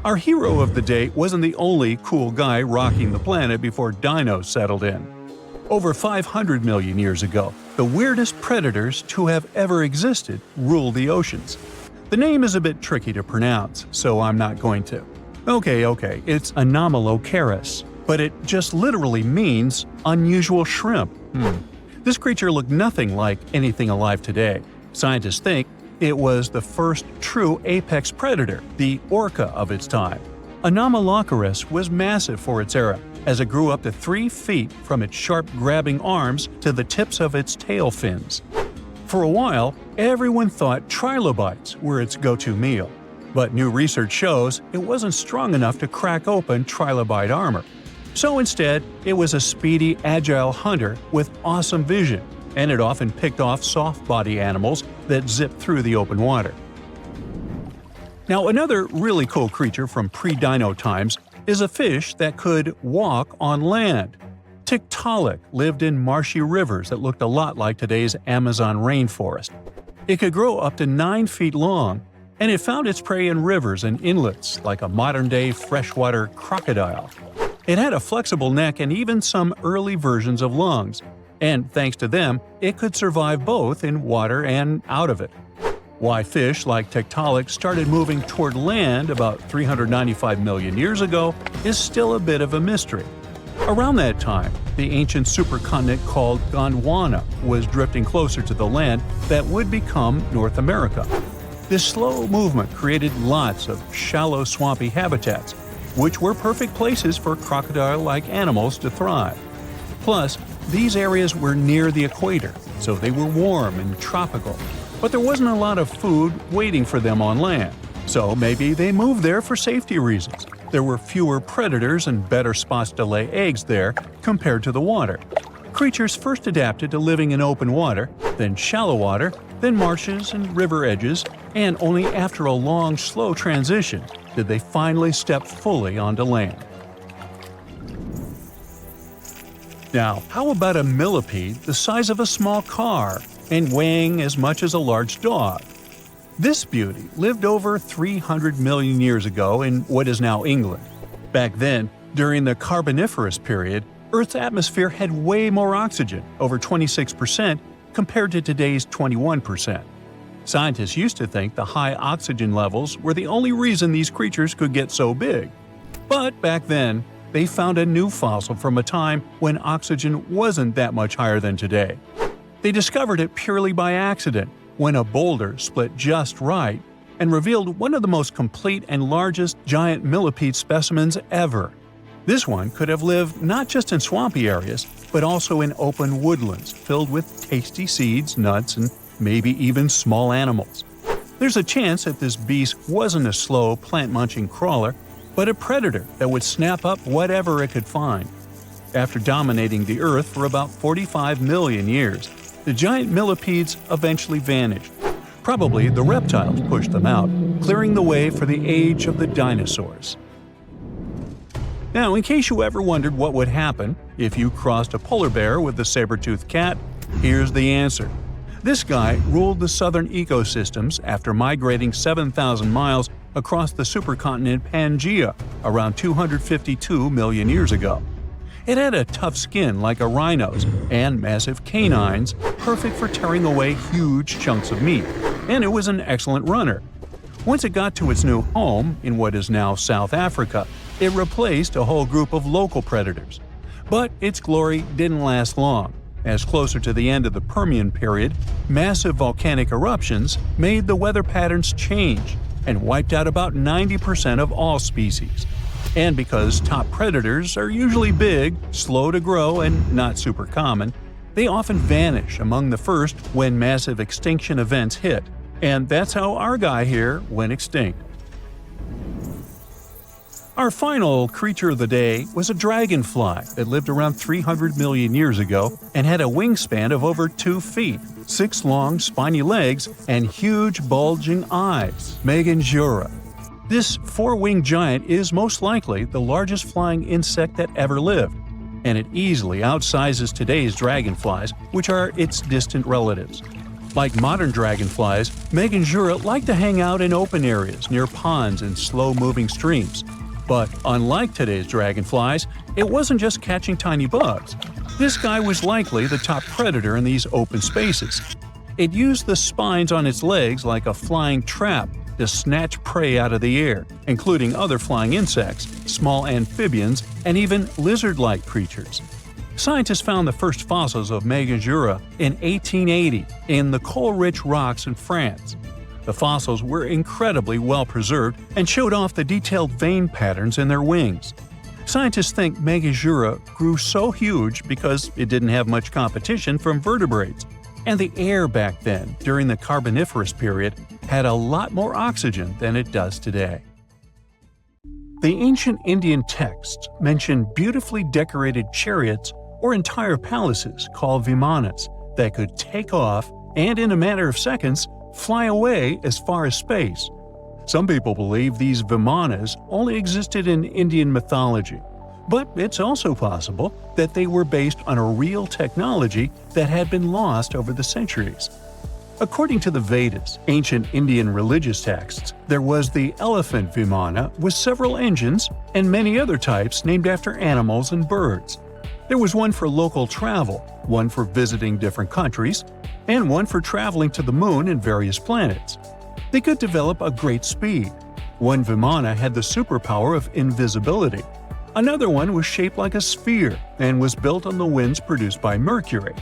Our hero of the day wasn't the only cool guy rocking the planet before dinos settled in. Over 500 million years ago, the weirdest predators to have ever existed ruled the oceans. The name is a bit tricky to pronounce, so I'm not going to. Okay, it's Anomalocaris, but it just literally means unusual shrimp. This creature looked nothing like anything alive today. Scientists think it was the first true apex predator, the orca of its time. Anomalocaris was massive for its era, as it grew up to 3 feet from its sharp grabbing arms to the tips of its tail fins. For a while, everyone thought trilobites were its go-to meal, but new research shows it wasn't strong enough to crack open trilobite armor. So instead, it was a speedy, agile hunter with awesome vision, and it often picked off soft-body animals that zipped through the open water. Now, another really cool creature from pre-dino times is a fish that could walk on land. Tiktaalik lived in marshy rivers that looked a lot like today's Amazon rainforest. It could grow up to 9 feet long, and it found its prey in rivers and inlets like a modern-day freshwater crocodile. It had a flexible neck and even some early versions of lungs, and thanks to them, it could survive both in water and out of it. Why fish like Tiktaalik started moving toward land about 395 million years ago is still a bit of a mystery. Around that time, the ancient supercontinent called Gondwana was drifting closer to the land that would become North America. This slow movement created lots of shallow, swampy habitats, which were perfect places for crocodile-like animals to thrive. Plus, these areas were near the equator, so they were warm and tropical. But there wasn't a lot of food waiting for them on land, so maybe they moved there for safety reasons. There were fewer predators and better spots to lay eggs there compared to the water. Creatures first adapted to living in open water, then shallow water, then marshes and river edges, and only after a long, slow transition did they finally step fully onto land. Now, how about a millipede the size of a small car and weighing as much as a large dog? This beauty lived over 300 million years ago in what is now England. Back then, during the Carboniferous period, Earth's atmosphere had way more oxygen, over 26%, compared to today's 21%. Scientists used to think the high oxygen levels were the only reason these creatures could get so big. But back then, they found a new fossil from a time when oxygen wasn't that much higher than today. They discovered it purely by accident, when a boulder split just right and revealed one of the most complete and largest giant millipede specimens ever. This one could have lived not just in swampy areas, but also in open woodlands filled with tasty seeds, nuts, and maybe even small animals. There's a chance that this beast wasn't a slow, plant-munching crawler, but a predator that would snap up whatever it could find. After dominating the Earth for about 45 million years, the giant millipedes eventually vanished. Probably the reptiles pushed them out, clearing the way for the age of the dinosaurs. Now, in case you ever wondered what would happen if you crossed a polar bear with a saber-toothed cat, here's the answer. This guy ruled the southern ecosystems after migrating 7,000 miles across the supercontinent Pangaea around 252 million years ago. It had a tough skin like a rhino's and massive canines, perfect for tearing away huge chunks of meat, and it was an excellent runner. Once it got to its new home in what is now South Africa, it replaced a whole group of local predators. But its glory didn't last long, as closer to the end of the Permian period, massive volcanic eruptions made the weather patterns change and wiped out about 90% of all species. And because top predators are usually big, slow to grow, and not super common, they often vanish among the first when massive extinction events hit. And that's how our guy here went extinct. Our final creature of the day was a dragonfly that lived around 300 million years ago and had a wingspan of over 2 feet, 6 long, spiny legs, and huge, bulging eyes, Meganjura. This 4-winged giant is most likely the largest flying insect that ever lived, and it easily outsizes today's dragonflies, which are its distant relatives. Like modern dragonflies, Meganjura like to hang out in open areas near ponds and slow-moving streams. But unlike today's dragonflies, it wasn't just catching tiny bugs. This guy was likely the top predator in these open spaces. It used the spines on its legs like a flying trap to snatch prey out of the air, including other flying insects, small amphibians, and even lizard-like creatures. Scientists found the first fossils of Meganjura in 1880 in the coal-rich rocks in France. The fossils were incredibly well preserved and showed off the detailed vein patterns in their wings. Scientists think Meganjura grew so huge because it didn't have much competition from vertebrates, and the air back then, during the Carboniferous period, had a lot more oxygen than it does today. The ancient Indian texts mention beautifully decorated chariots or entire palaces called vimanas that could take off and, in a matter of seconds, fly away as far as space. Some people believe these vimanas only existed in Indian mythology, but it's also possible that they were based on a real technology that had been lost over the centuries. According to the Vedas, ancient Indian religious texts, there was the elephant vimana with several engines and many other types named after animals and birds. There was one for local travel, one for visiting different countries, and one for traveling to the moon and various planets. They could develop a great speed. One Vimana had the superpower of invisibility. Another one was shaped like a sphere and was built on the winds produced by Mercury.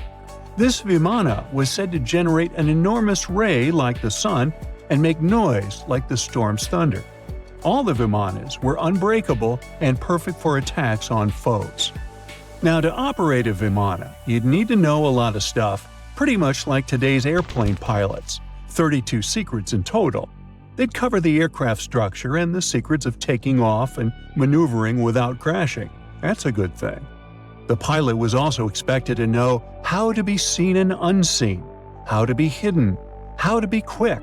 This Vimana was said to generate an enormous ray like the sun and make noise like the storm's thunder. All the Vimanas were unbreakable and perfect for attacks on foes. Now, to operate a Vimana, you'd need to know a lot of stuff, pretty much like today's airplane pilots, 32 secrets in total. They'd cover the aircraft structure and the secrets of taking off and maneuvering without crashing. That's a good thing. The pilot was also expected to know how to be seen and unseen, how to be hidden, how to be quick,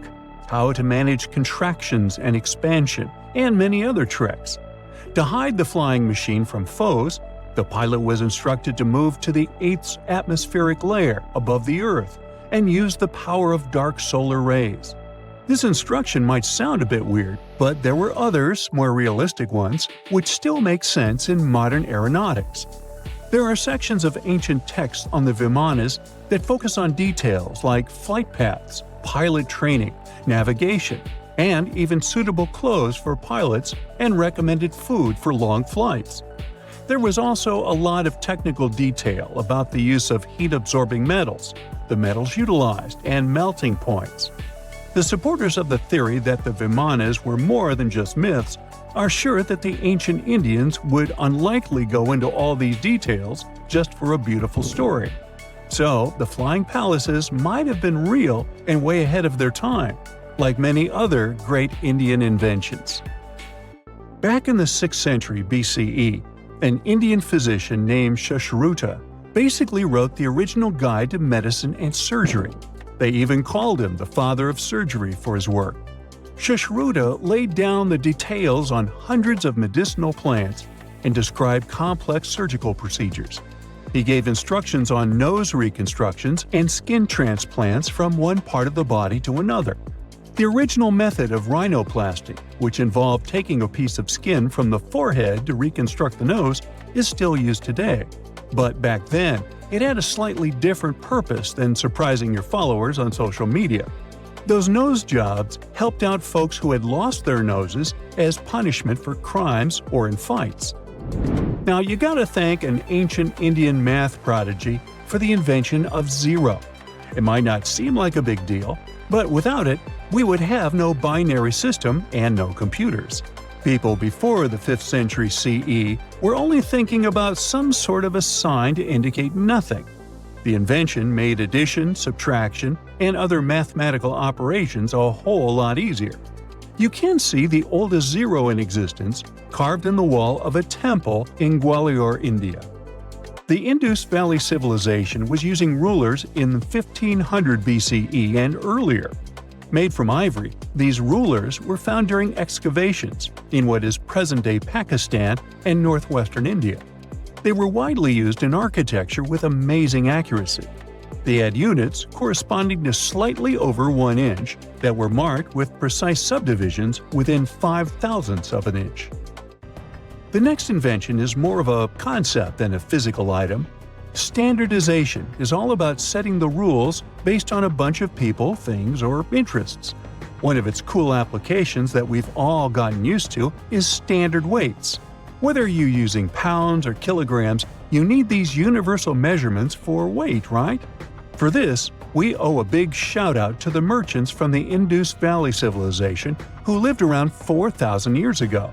how to manage contractions and expansion, and many other tricks. To hide the flying machine from foes, the pilot was instructed to move to the 8th atmospheric layer above the Earth and use the power of dark solar rays. This instruction might sound a bit weird, but there were others, more realistic ones, which still make sense in modern aeronautics. There are sections of ancient texts on the Vimanas that focus on details like flight paths, pilot training, navigation, and even suitable clothes for pilots and recommended food for long flights. There was also a lot of technical detail about the use of heat-absorbing metals, the metals utilized, and melting points. The supporters of the theory that the Vimanas were more than just myths are sure that the ancient Indians would unlikely go into all these details just for a beautiful story. So, the flying palaces might have been real and way ahead of their time, like many other great Indian inventions. Back in the 6th century BCE, an Indian physician named Sushruta basically wrote the original guide to medicine and surgery. They even called him the father of surgery for his work. Sushruta laid down the details on hundreds of medicinal plants and described complex surgical procedures. He gave instructions on nose reconstructions and skin transplants from one part of the body to another. The original method of rhinoplasty, which involved taking a piece of skin from the forehead to reconstruct the nose, is still used today. But back then, it had a slightly different purpose than surprising your followers on social media. Those nose jobs helped out folks who had lost their noses as punishment for crimes or in fights. Now, you gotta thank an ancient Indian math prodigy for the invention of zero. It might not seem like a big deal, but without it, we would have no binary system and no computers. People before the 5th century CE were only thinking about some sort of a sign to indicate nothing. The invention made addition, subtraction, and other mathematical operations a whole lot easier. You can see the oldest zero in existence carved in the wall of a temple in Gwalior, India. The Indus Valley Civilization was using rulers in 1500 BCE and earlier. Made from ivory, these rulers were found during excavations in what is present-day Pakistan and northwestern India. They were widely used in architecture with amazing accuracy. They had units corresponding to slightly over 1 inch that were marked with precise subdivisions within 5/1000ths of an inch. The next invention is more of a concept than a physical item. Standardization is all about setting the rules based on a bunch of people, things, or interests. One of its cool applications that we've all gotten used to is standard weights. Whether you're using pounds or kilograms, you need these universal measurements for weight, right? For this, we owe a big shout-out to the merchants from the Indus Valley Civilization who lived around 4,000 years ago.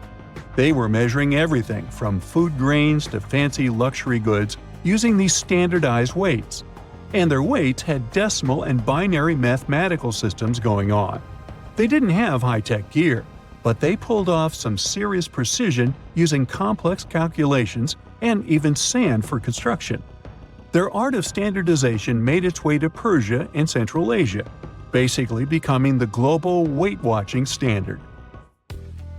They were measuring everything from food grains to fancy luxury goods using these standardized weights. And their weights had decimal and binary mathematical systems going on. They didn't have high-tech gear, but they pulled off some serious precision using complex calculations and even sand for construction. Their art of standardization made its way to Persia and Central Asia, basically becoming the global weight-watching standard.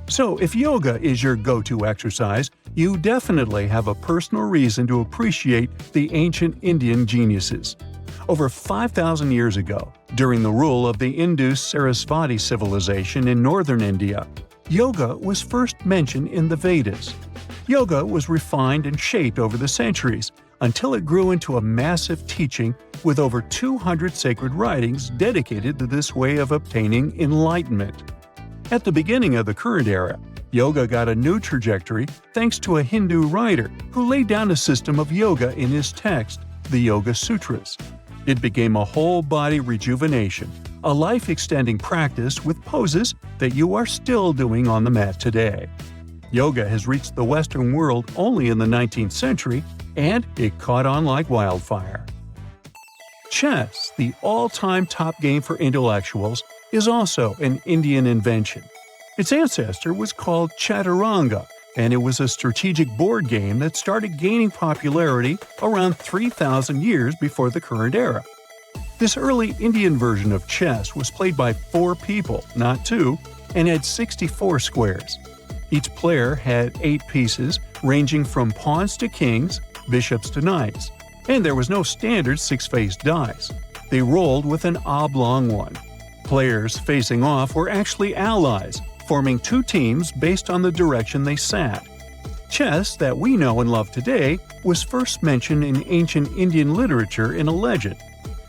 So, if yoga is your go-to exercise, you definitely have a personal reason to appreciate the ancient Indian geniuses. Over 5,000 years ago, during the rule of the Indus-Sarasvati civilization in northern India, yoga was first mentioned in the Vedas. Yoga was refined and shaped over the centuries until it grew into a massive teaching with over 200 sacred writings dedicated to this way of obtaining enlightenment. At the beginning of the current era, yoga got a new trajectory thanks to a Hindu writer who laid down a system of yoga in his text, the Yoga Sutras. It became a whole-body rejuvenation, a life-extending practice with poses that you are still doing on the mat today. Yoga has reached the Western world only in the 19th century, and it caught on like wildfire. Chess, the all-time top game for intellectuals, is also an Indian invention. Its ancestor was called Chaturanga, and it was a strategic board game that started gaining popularity around 3,000 years before the current era. This early Indian version of chess was played by 4 people, not 2, and had 64 squares. Each player had 8 pieces, ranging from pawns to kings, bishops to knights, and there was no standard 6-faced dice. They rolled with an oblong one. Players facing off were actually allies, forming 2 teams based on the direction they sat. Chess, that we know and love today, was first mentioned in ancient Indian literature in a legend.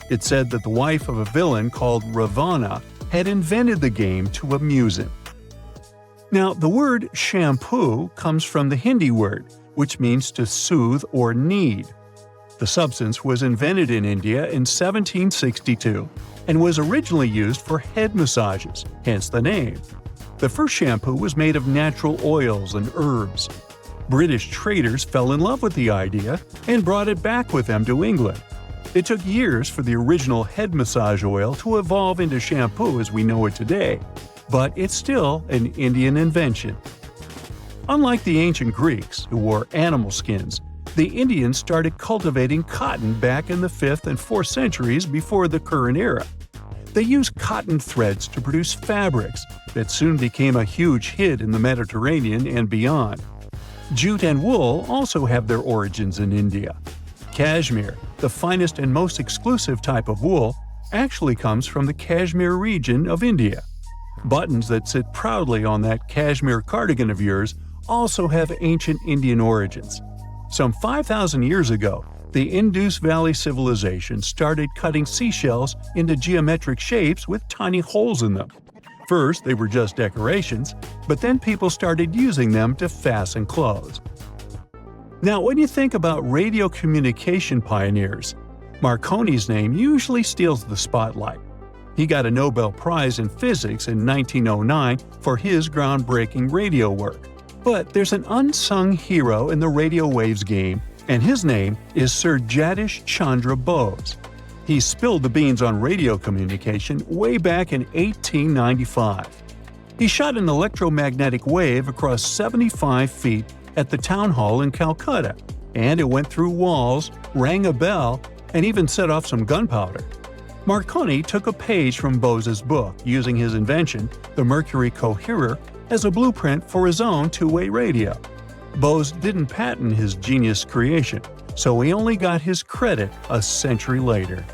It said that the wife of a villain called Ravana had invented the game to amuse him. Now, the word shampoo comes from the Hindi word, which means to soothe or knead. The substance was invented in India in 1762 and was originally used for head massages, hence the name. The first shampoo was made of natural oils and herbs. British traders fell in love with the idea and brought it back with them to England. It took years for the original head massage oil to evolve into shampoo as we know it today, but it's still an Indian invention. Unlike the ancient Greeks, who wore animal skins, the Indians started cultivating cotton back in the 5th and 4th centuries before the current era. They used cotton threads to produce fabrics that soon became a huge hit in the Mediterranean and beyond. Jute and wool also have their origins in India. Cashmere, the finest and most exclusive type of wool, actually comes from the Kashmir region of India. Buttons that sit proudly on that cashmere cardigan of yours also have ancient Indian origins. Some 5,000 years ago, the Indus Valley civilization started cutting seashells into geometric shapes with tiny holes in them. First, they were just decorations, but then people started using them to fasten clothes. Now, when you think about radio communication pioneers, Marconi's name usually steals the spotlight. He got a Nobel Prize in Physics in 1909 for his groundbreaking radio work. But there's an unsung hero in the radio waves game, and his name is Sir Jagdish Chandra Bose. He spilled the beans on radio communication way back in 1895. He shot an electromagnetic wave across 75 feet at the town hall in Calcutta, and it went through walls, rang a bell, and even set off some gunpowder. Marconi took a page from Bose's book, using his invention, the Mercury Coherer, as a blueprint for his own two-way radio. Bose didn't patent his genius creation, so he only got his credit a century later.